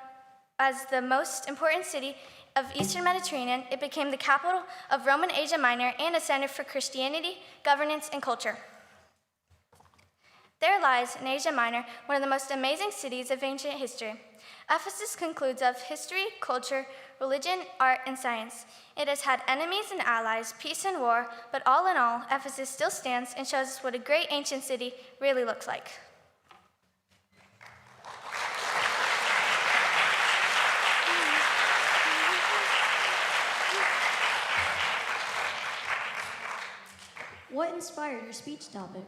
as the most important city of Eastern Mediterranean. It became the capital of Roman Asia Minor and a center for Christianity, governance, and culture. There lies, in Asia Minor, one of the most amazing cities of ancient history. Ephesus concludes of history, culture, religion, art, and science. It has had enemies and allies, peace and war, but all in all, Ephesus still stands and shows us what a great ancient city really looks like. What inspired your speech topic?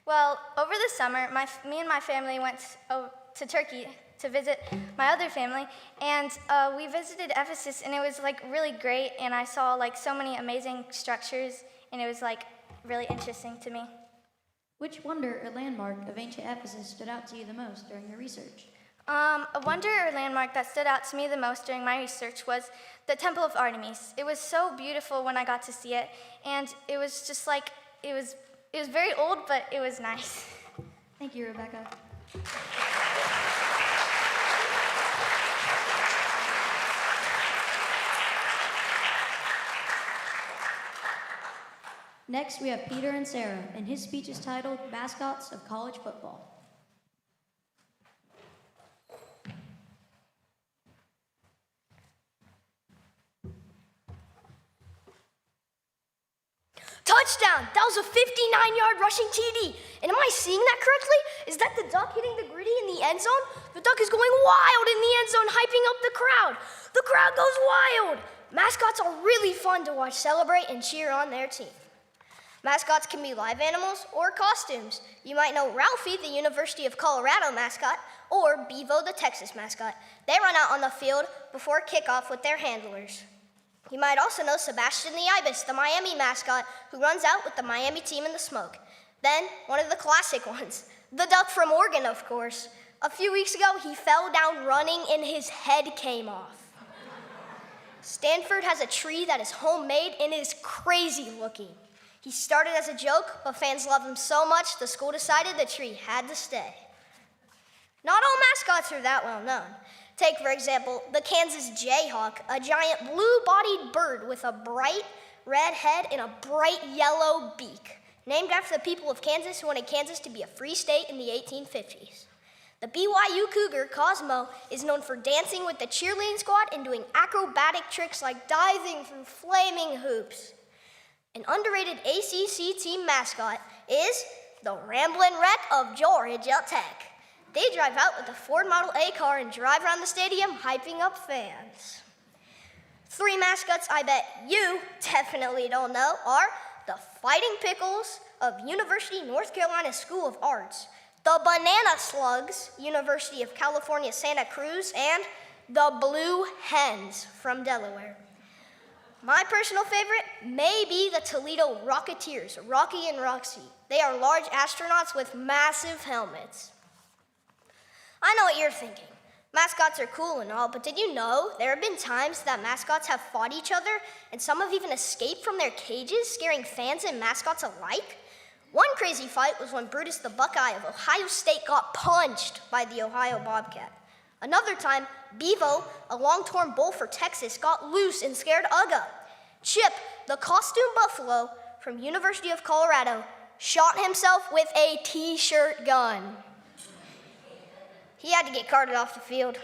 Well, over the summer, me and my family went to Turkey to visit my other family, and we visited Ephesus, and it was like really great, and I saw like so many amazing structures, and it was like really interesting to me. Which wonder or landmark of ancient Ephesus stood out to you the most during your research? A wonder or landmark that stood out to me the most during my research was the Temple of Artemis. It was so beautiful when I got to see it, and it was just like, it was very old, but it was nice. Thank you, Rebecca. Next, we have Peter and Sarah, and his speech is titled Mascots of College Football. Touchdown! That was a 59-yard rushing TD. And am I seeing that correctly? Is that the duck hitting the gritty in the end zone? The duck is going wild in the end zone, hyping up the crowd. The crowd goes wild. Mascots are really fun to watch celebrate and cheer on their team. Mascots can be live animals or costumes. You might know Ralphie, the University of Colorado mascot, or Bevo, the Texas mascot. They run out on the field before kickoff with their handlers. You might also know Sebastian the Ibis, the Miami mascot, who runs out with the Miami team in the smoke. Then, one of the classic ones, the duck from Oregon, of course. A few weeks ago, he fell down running and his head came off. Stanford has a tree that is homemade and is crazy looking. He started as a joke, but fans love him so much, the school decided the tree had to stay. Not all mascots are that well known. Take, for example, the Kansas Jayhawk, a giant blue-bodied bird with a bright red head and a bright yellow beak, named after the people of Kansas who wanted Kansas to be a free state in the 1850s. The BYU Cougar, Cosmo, is known for dancing with the cheerleading squad and doing acrobatic tricks like diving through flaming hoops. An underrated ACC team mascot is the Ramblin' Wreck of Georgia Tech. They drive out with a Ford Model A car and drive around the stadium, hyping up fans. 3 mascots I bet you definitely don't know are the Fighting Pickles of University North Carolina School of Arts, the Banana Slugs, University of California, Santa Cruz, and the Blue Hens from Delaware. My personal favorite may be the Toledo Rocketeers, Rocky and Roxy. They are large astronauts with massive helmets. I know what you're thinking. Mascots are cool and all, but did you know there have been times that mascots have fought each other and some have even escaped from their cages, scaring fans and mascots alike? One crazy fight was when Brutus the Buckeye of Ohio State got punched by the Ohio Bobcat. Another time, Bevo, a long-torn bull for Texas, got loose and scared Uga. Chip, the costume buffalo from University of Colorado, shot himself with a t-shirt gun. He had to get carted off the field.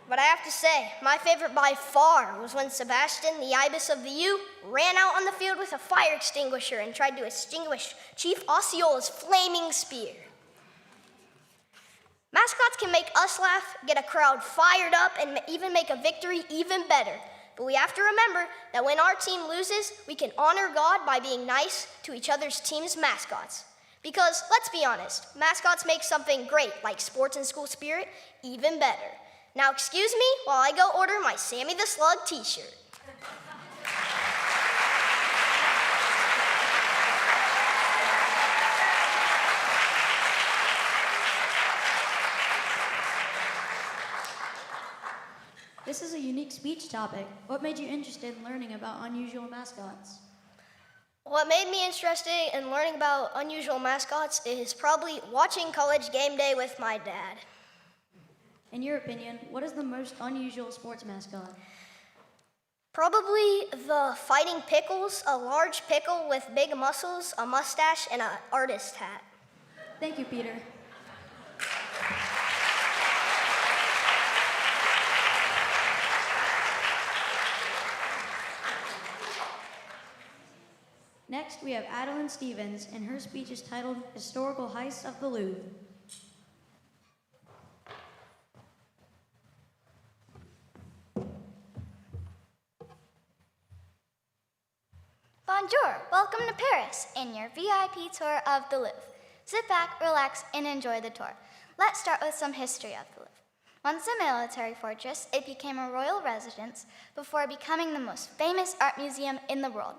But I have to say, my favorite by far was when Sebastian, the ibis of the U, ran out on the field with a fire extinguisher and tried to extinguish Chief Osceola's flaming spear. Mascots can make us laugh, get a crowd fired up, and even make a victory even better. But we have to remember that when our team loses, we can honor God by being nice to each other's team's mascots. Because, let's be honest, mascots make something great, like sports and school spirit, even better. Now excuse me while I go order my Sammy the Slug t-shirt. This is a unique speech topic. What made you interested in learning about unusual mascots? What made me interested in learning about unusual mascots is probably watching College Game Day with my dad. In your opinion, what is the most unusual sports mascot? Probably the Fighting Pickles, a large pickle with big muscles, a mustache, and an artist hat. Thank you, Peter. Next, we have Adeline Stevens, and her speech is titled Historical Heists of the Louvre. Bonjour, welcome to Paris and your VIP tour of the Louvre. Sit back, relax, and enjoy the tour. Let's start with some history of the Louvre. Once a military fortress, it became a royal residence before becoming the most famous art museum in the world.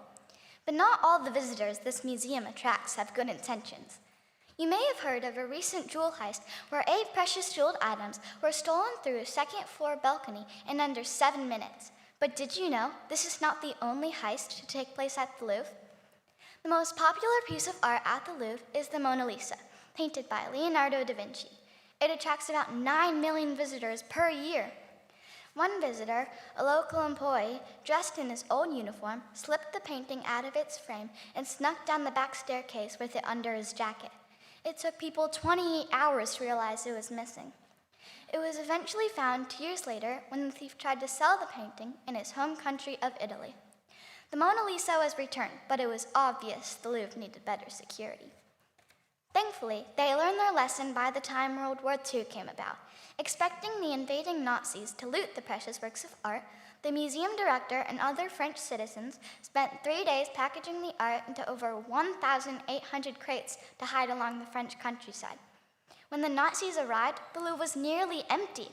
But not all the visitors this museum attracts have good intentions. You may have heard of a recent jewel heist where 8 precious jeweled items were stolen through a second-floor balcony in under 7 minutes. But did you know this is not the only heist to take place at the Louvre? The most popular piece of art at the Louvre is the Mona Lisa, painted by Leonardo da Vinci. It attracts about 9 million visitors per year. One visitor, a local employee, dressed in his old uniform, slipped the painting out of its frame and snuck down the back staircase with it under his jacket. It took people 28 hours to realize it was missing. It was eventually found 2 years later when the thief tried to sell the painting in his home country of Italy. The Mona Lisa was returned, but it was obvious the Louvre needed better security. Thankfully, they learned their lesson by the time World War II came about. Expecting the invading Nazis to loot the precious works of art, the museum director and other French citizens spent 3 days packaging the art into over 1,800 crates to hide along the French countryside. When the Nazis arrived, the Louvre was nearly empty.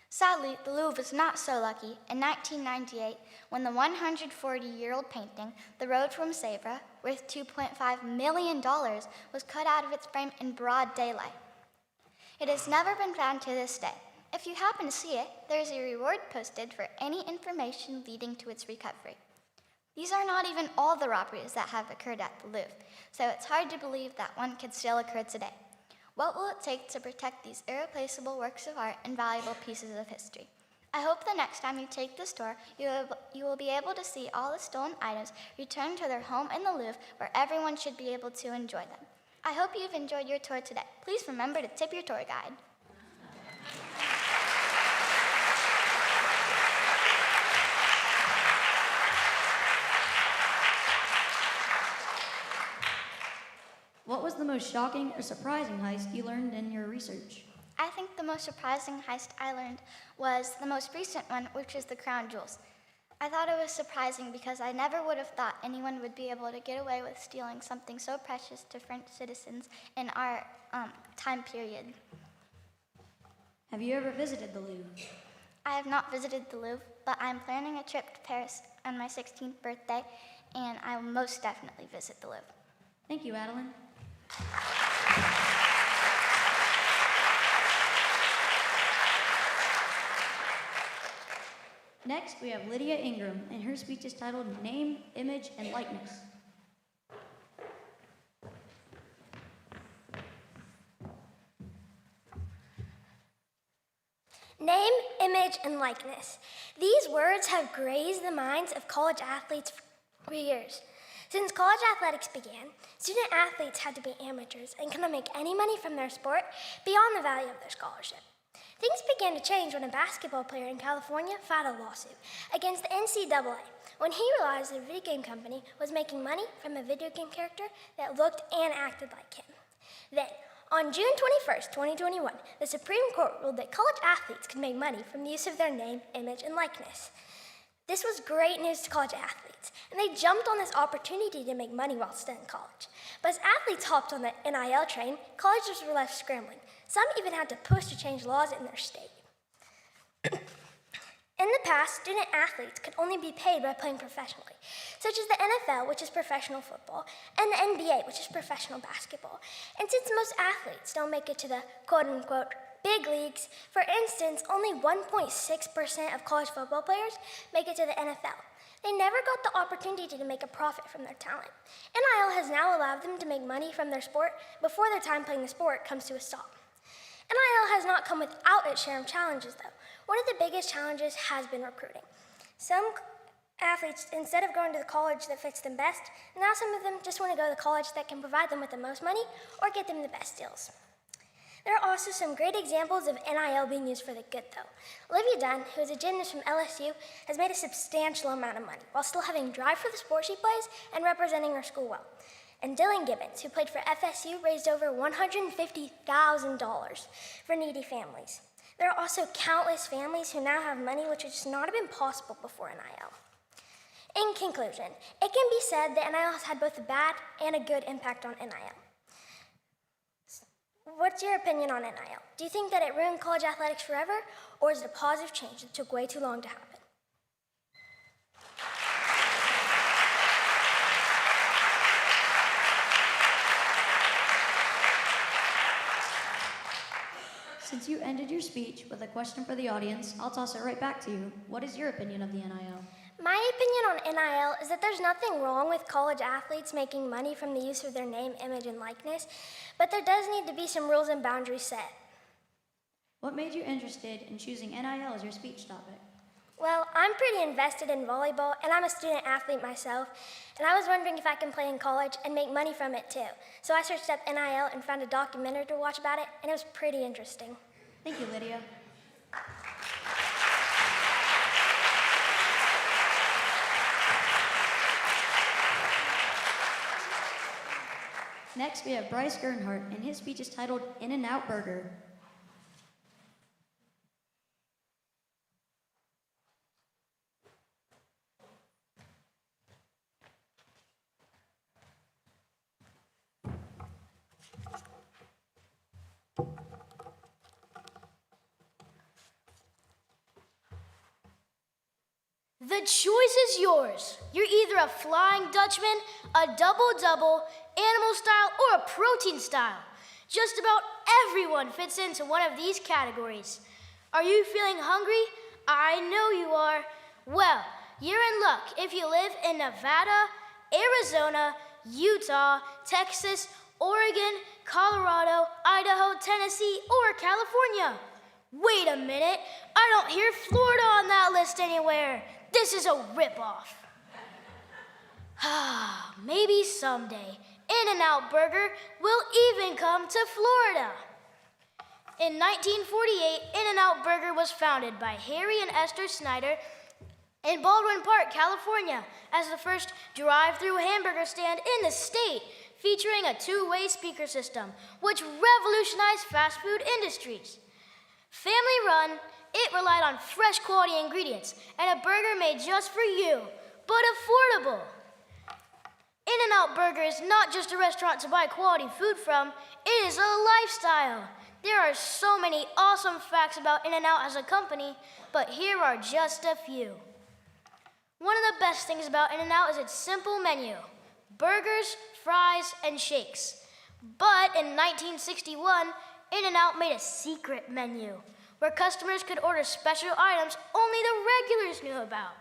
Sadly, the Louvre was not so lucky. In 1998, when the 140-year-old painting, The Road from Sèvres, worth $2.5 million, was cut out of its frame in broad daylight. It has never been found to this day. If you happen to see it, there is a reward posted for any information leading to its recovery. These are not even all the robberies that have occurred at the Louvre, so it's hard to believe that one could still occur today. What will it take to protect these irreplaceable works of art and valuable pieces of history? I hope the next time you take this tour, you will be able to see all the stolen items returned to their home in the Louvre, where everyone should be able to enjoy them. I hope you've enjoyed your tour today. Please remember to tip your tour guide. What was the most shocking or surprising heist you learned in your research? I think the most surprising heist I learned was the most recent one, which is the crown jewels. I thought it was surprising because I never would have thought anyone would be able to get away with stealing something so precious to French citizens in our time period. Have you ever visited the Louvre? I have not visited the Louvre, but I'm planning a trip to Paris on my 16th birthday, and I will most definitely visit the Louvre. Thank you, Adeline. Next, we have Lydia Ingram, and her speech is titled Name, Image, and Likeness. Name, image, and likeness. These words have grazed the minds of college athletes for years. Since college athletics began, student athletes had to be amateurs and couldn't make any money from their sport beyond the value of their scholarship. Things began to change when a basketball player in California filed a lawsuit against the NCAA when he realized that a video game company was making money from a video game character that looked and acted like him. Then, on June 21st, 2021, the Supreme Court ruled that college athletes could make money from the use of their name, image, and likeness. This was great news to college athletes, and they jumped on this opportunity to make money while still in college. But as athletes hopped on the NIL train, colleges were left scrambling. Some even had to push to change laws in their state. In the past, student athletes could only be paid by playing professionally, such as the NFL, which is professional football, and the NBA, which is professional basketball. And since most athletes don't make it to the quote-unquote big leagues, for instance, only 1.6% of college football players make it to the NFL. They never got the opportunity to make a profit from their talent. NIL has now allowed them to make money from their sport before their time playing the sport comes to a stop. NIL has not come without its share of challenges, though. One of the biggest challenges has been recruiting. Some athletes, instead of going to the college that fits them best, now some of them just want to go to the college that can provide them with the most money or get them the best deals. There are also some great examples of NIL being used for the good, though. Olivia Dunn, who is a gymnast from LSU, has made a substantial amount of money while still having drive for the sport she plays and representing her school well. And Dylan Gibbons, who played for FSU, raised over $150,000 for needy families. There are also countless families who now have money which would just not have been possible before NIL. In conclusion, it can be said that NIL has had both a bad and a good impact on NIL. What's your opinion on NIL? Do you think that it ruined college athletics forever, or is it a positive change that took way too long to happen? Since you ended your speech with a question for the audience, I'll toss it right back to you. What is your opinion of the NIL? My opinion on NIL is that there's nothing wrong with college athletes making money from the use of their name, image, and likeness, but there does need to be some rules and boundaries set. What made you interested in choosing NIL as your speech topic? Well, I'm pretty invested in volleyball, and I'm a student athlete myself, and I was wondering if I can play in college and make money from it too. So I searched up NIL and found a documentary to watch about it, and it was pretty interesting. Thank you, Lydia. Next, we have Bryce Gernhardt, and his speech is titled In-N-Out Burger. The choice is yours. You're either a Flying Dutchman, a double-double, animal style, or a protein style. Just about everyone fits into one of these categories. Are you feeling hungry? I know you are. Well, you're in luck if you live in Nevada, Arizona, Utah, Texas, Oregon, Colorado, Idaho, Tennessee, or California. Wait a minute, I don't hear Florida on that list anywhere. This is a ripoff. Maybe someday, In-N-Out Burger will even come to Florida. In 1948, In-N-Out Burger was founded by Harry and Esther Snyder in Baldwin Park, California, as the first drive-through hamburger stand in the state, featuring a two-way speaker system, which revolutionized fast food industries. Family run, it relied on fresh quality ingredients and a burger made just for you, but affordable. In-N-Out Burger is not just a restaurant to buy quality food from, it is a lifestyle. There are so many awesome facts about In-N-Out as a company, but here are just a few. One of the best things about In-N-Out is its simple menu: burgers, fries, and shakes. But in 1961, In-N-Out made a secret menu where customers could order special items only the regulars knew about.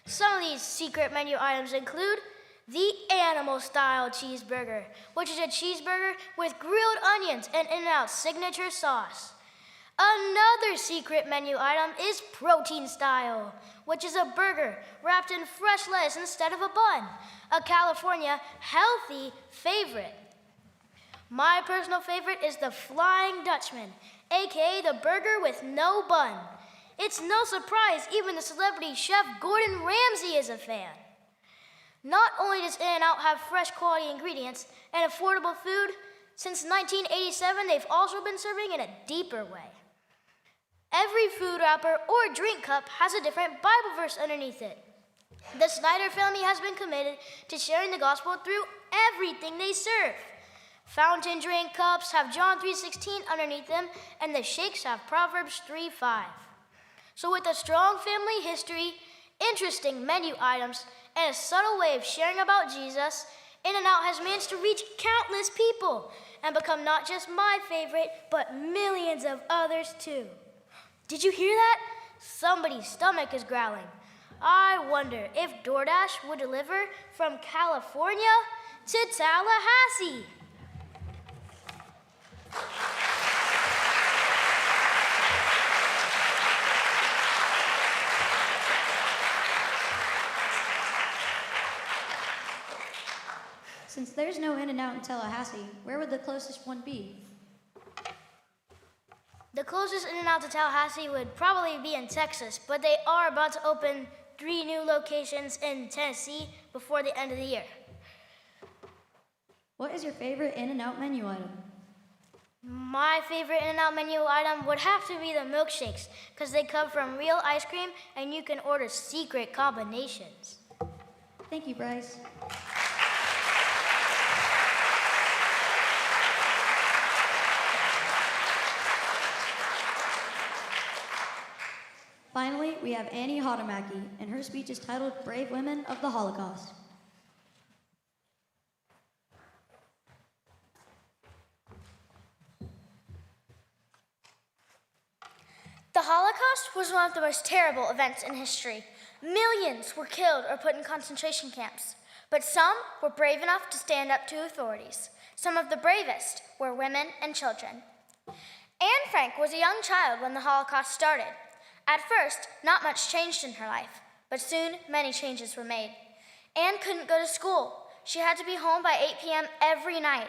Some of these secret menu items include the animal-style cheeseburger, which is a cheeseburger with grilled onions and In-N-Out's signature sauce. Another secret menu item is protein style, which is a burger wrapped in fresh lettuce instead of a bun, a California healthy favorite. My personal favorite is the Flying Dutchman, aka the burger with no bun. It's no surprise even the celebrity chef Gordon Ramsay is a fan. Not only does In-N-Out have fresh quality ingredients and affordable food, since 1987 they've also been serving in a deeper way. Every food wrapper or drink cup has a different Bible verse underneath it. The Snyder family has been committed to sharing the gospel through everything they serve. Fountain drink cups have John 3:16 underneath them, and the shakes have Proverbs 3:5. So with a strong family history, interesting menu items, and a subtle way of sharing about Jesus, In-N-Out has managed to reach countless people and become not just my favorite, but millions of others too. Did you hear that? Somebody's stomach is growling. I wonder if DoorDash would deliver from California to Tallahassee. Since there's no In-N-Out in Tallahassee, where would the closest one be? The closest In-N-Out to Tallahassee would probably be in Texas, but they are about to open 3 new locations in Tennessee before the end of the year. What is your favorite In-N-Out menu item? My favorite In-N-Out menu item would have to be the milkshakes, because they come from real ice cream and you can order secret combinations. Thank you, Bryce. Finally, we have Annie Hotamaki, and her speech is titled Brave Women of the Holocaust. The Holocaust was one of the most terrible events in history. Millions were killed or put in concentration camps, but some were brave enough to stand up to authorities. Some of the bravest were women and children. Anne Frank was a young child when the Holocaust started. At first, not much changed in her life, but soon many changes were made. Anne couldn't go to school. She had to be home by 8 p.m. every night.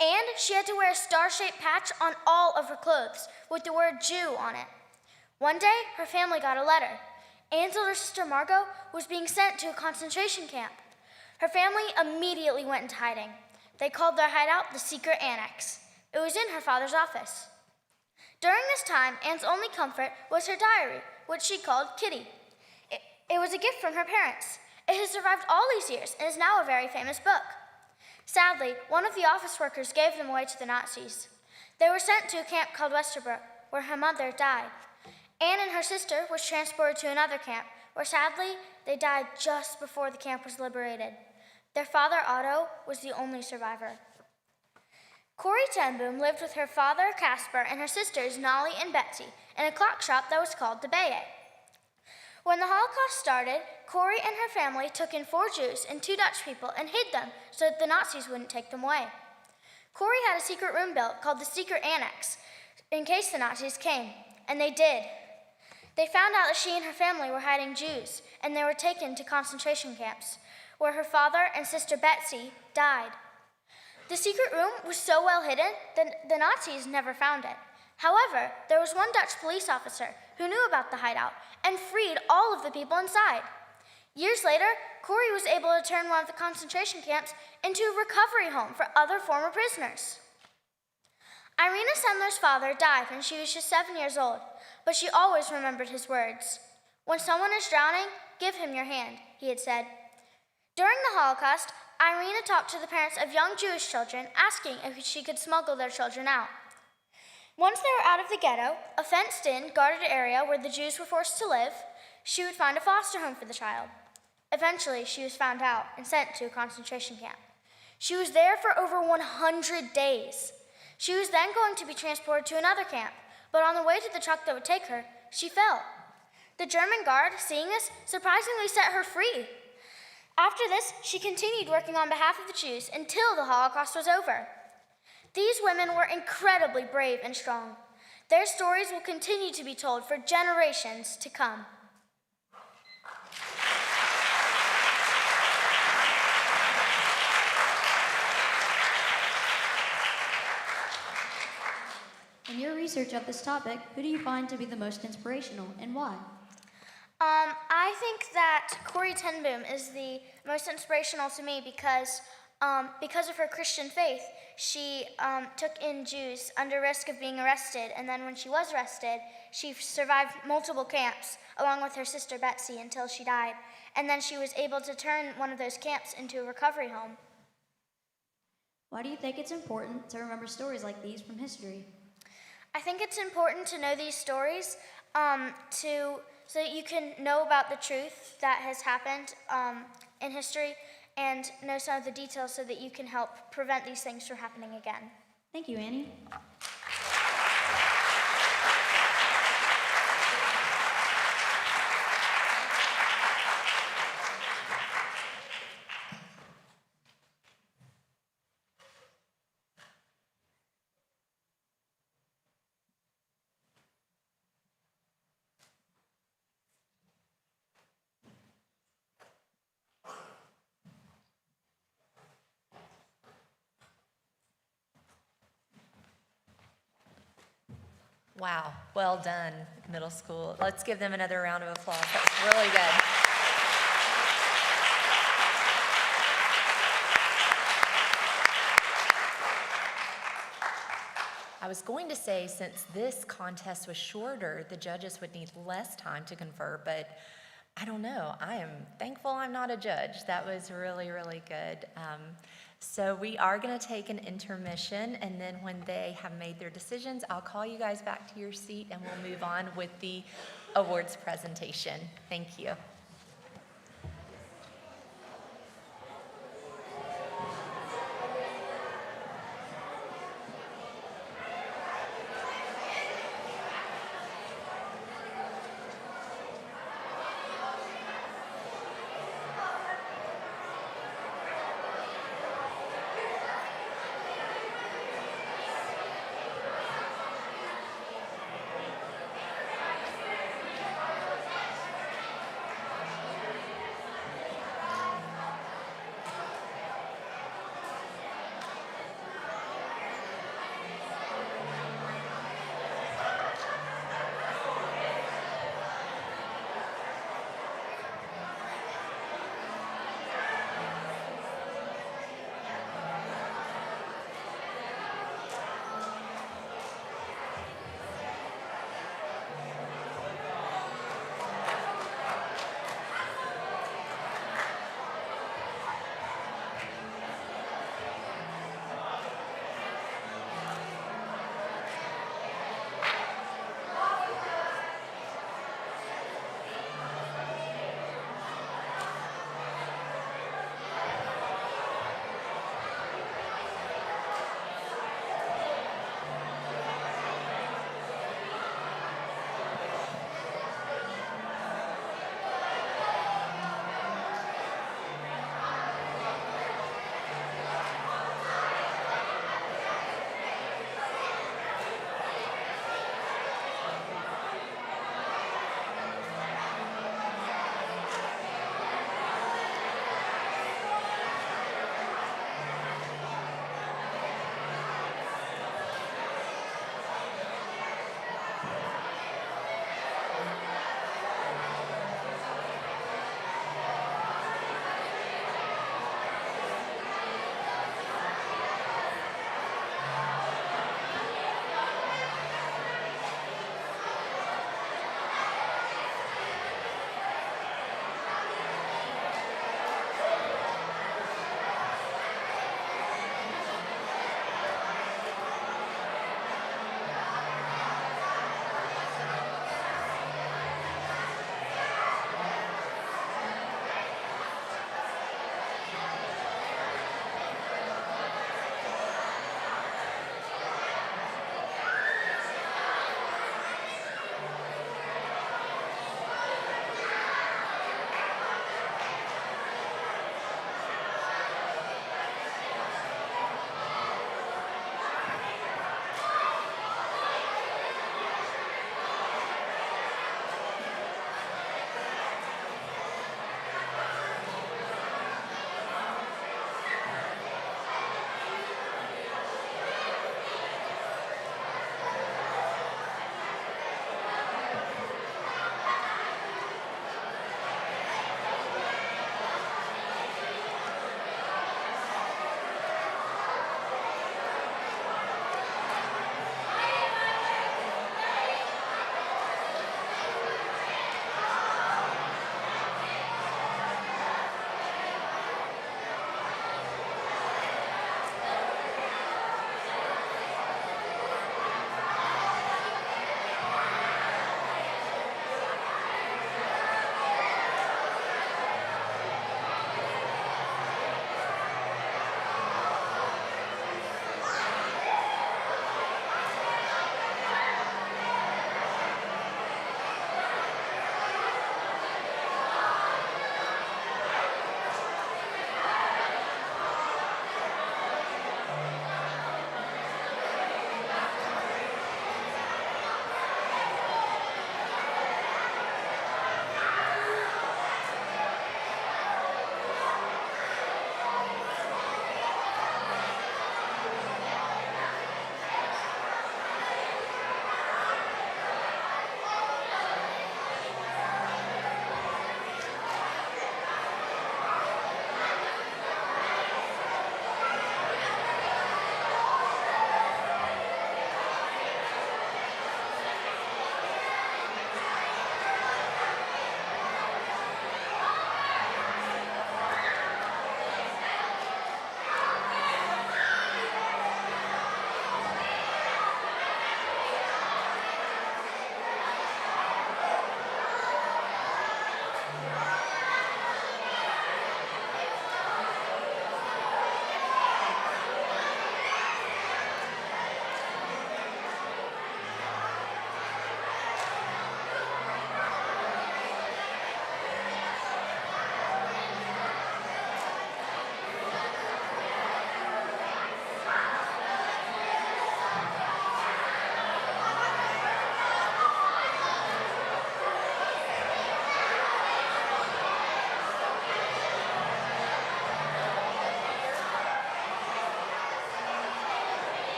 And she had to wear a star-shaped patch on all of her clothes with the word Jew on it. One day, her family got a letter. Anne's older sister Margot was being sent to a concentration camp. Her family immediately went into hiding. They called their hideout the Secret Annex. It was in her father's office. During this time, Anne's only comfort was her diary, which she called Kitty. It was a gift from her parents. It has survived all these years and is now a very famous book. Sadly, one of the office workers gave them away to the Nazis. They were sent to a camp called Westerbrook, where her mother died. Anne and her sister was transported to another camp, where sadly, they died just before the camp was liberated. Their father, Otto, was the only survivor. Corrie ten Boom lived with her father, Casper, and her sisters, Nolly and Betsy, in a clock shop that was called the Bayet. When the Holocaust started, Corrie and her family took in 4 Jews and 2 Dutch people and hid them so that the Nazis wouldn't take them away. Corrie had a secret room built called the Secret Annex in case the Nazis came, and they did. They found out that she and her family were hiding Jews, and they were taken to concentration camps, where her father and sister Betsy died. The secret room was so well hidden that the Nazis never found it. However, there was one Dutch police officer who knew about the hideout and freed all of the people inside. Years later, Corey was able to turn one of the concentration camps into a recovery home for other former prisoners. Irina Sendler's father died when she was just 7 years old, but she always remembered his words. "When someone is drowning, give him your hand," he had said. During the Holocaust, Irina talked to the parents of young Jewish children, asking if she could smuggle their children out. Once they were out of the ghetto, a fenced-in, guarded area where the Jews were forced to live, she would find a foster home for the child. Eventually, she was found out and sent to a concentration camp. She was there for over 100 days. She was then going to be transported to another camp, but on the way to the truck that would take her, she fell. The German guard, seeing this, surprisingly set her free. After this, she continued working on behalf of the Jews until the Holocaust was over. These women were incredibly brave and strong. Their stories will continue to be told for generations to come. In your research of this topic, who do you find to be the most inspirational and why? I think that Corrie ten Boom is the most inspirational to me because of her Christian faith. She took in Jews under risk of being arrested, and then when she was arrested, she survived multiple camps along with her sister Betsy until she died, and then she was able to turn one of those camps into a recovery home. Why do you think it's important to remember stories like these from history? I think it's important to know these stories so that you can know about the truth that has happened in history and know some of the details so that you can help prevent these things from happening again. Thank you, Annie. Wow, well done, middle school. Let's give them another round of applause. That was really good. I was going to say, since this contest was shorter, the judges would need less time to confer, but I don't know. I am thankful I'm not a judge. That was really, really good. So we are going to take an intermission, and then when they have made their decisions, I'll call you guys back to your seat, and we'll move on with the awards presentation. Thank you.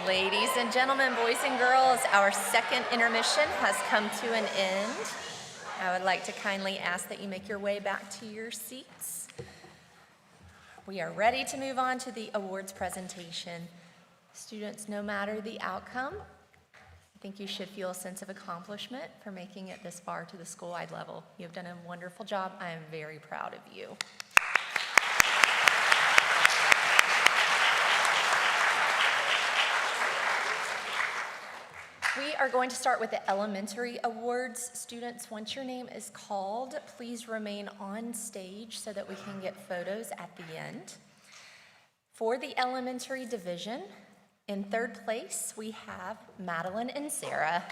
Ladies and gentlemen, boys and girls, our second intermission has come to an end. I would like to kindly ask that you make your way back to your seats. We are ready to move on to the awards presentation. Students, no matter the outcome, I think you should feel a sense of accomplishment for making it this far to the school-wide level. You have done a wonderful job. I am very proud of you. We are going to start with the elementary awards. Students, once your name is called, please remain on stage so that we can get photos at the end. For the elementary division, in third place, we have Madeline and Sarah.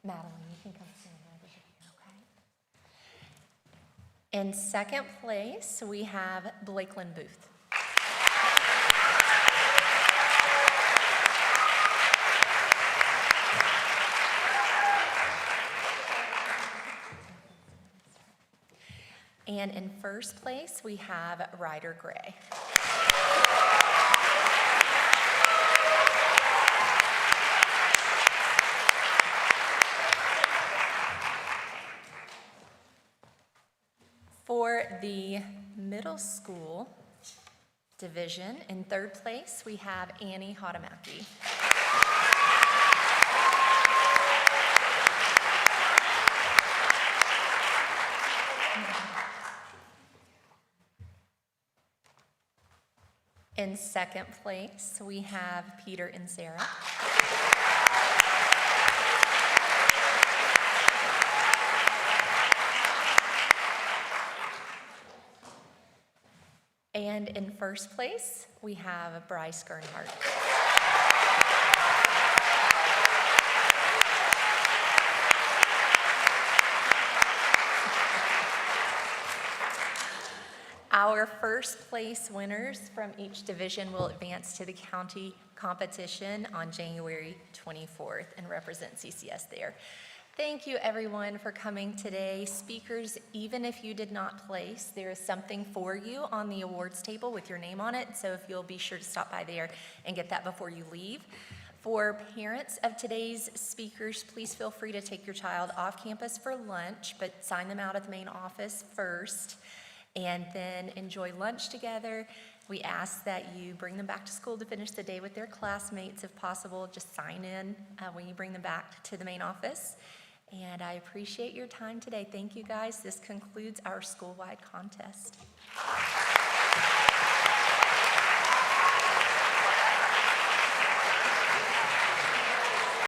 Madeline, you can come stand over here, okay? In second place, we have Blakeland Booth. And in first place, we have Ryder Gray. For the middle school division, in third place, we have Annie Hodamaki. In second place, we have Peter and Sarah. And in first place, we have Bryce Gernhardt. Our first place winners from each division will advance to the county competition on January 24th and represent CCS there. Thank you everyone for coming today. Speakers, even if you did not place, there is something for you on the awards table with your name on it, so if you'll be sure to stop by there and get that before you leave. For parents of today's speakers, please feel free to take your child off campus for lunch, but sign them out at the main office first, and then enjoy lunch together. We ask that you bring them back to school to finish the day with their classmates if possible. Just sign in when you bring them back to the main office. And I appreciate your time today. Thank you guys. This concludes our school-wide contest.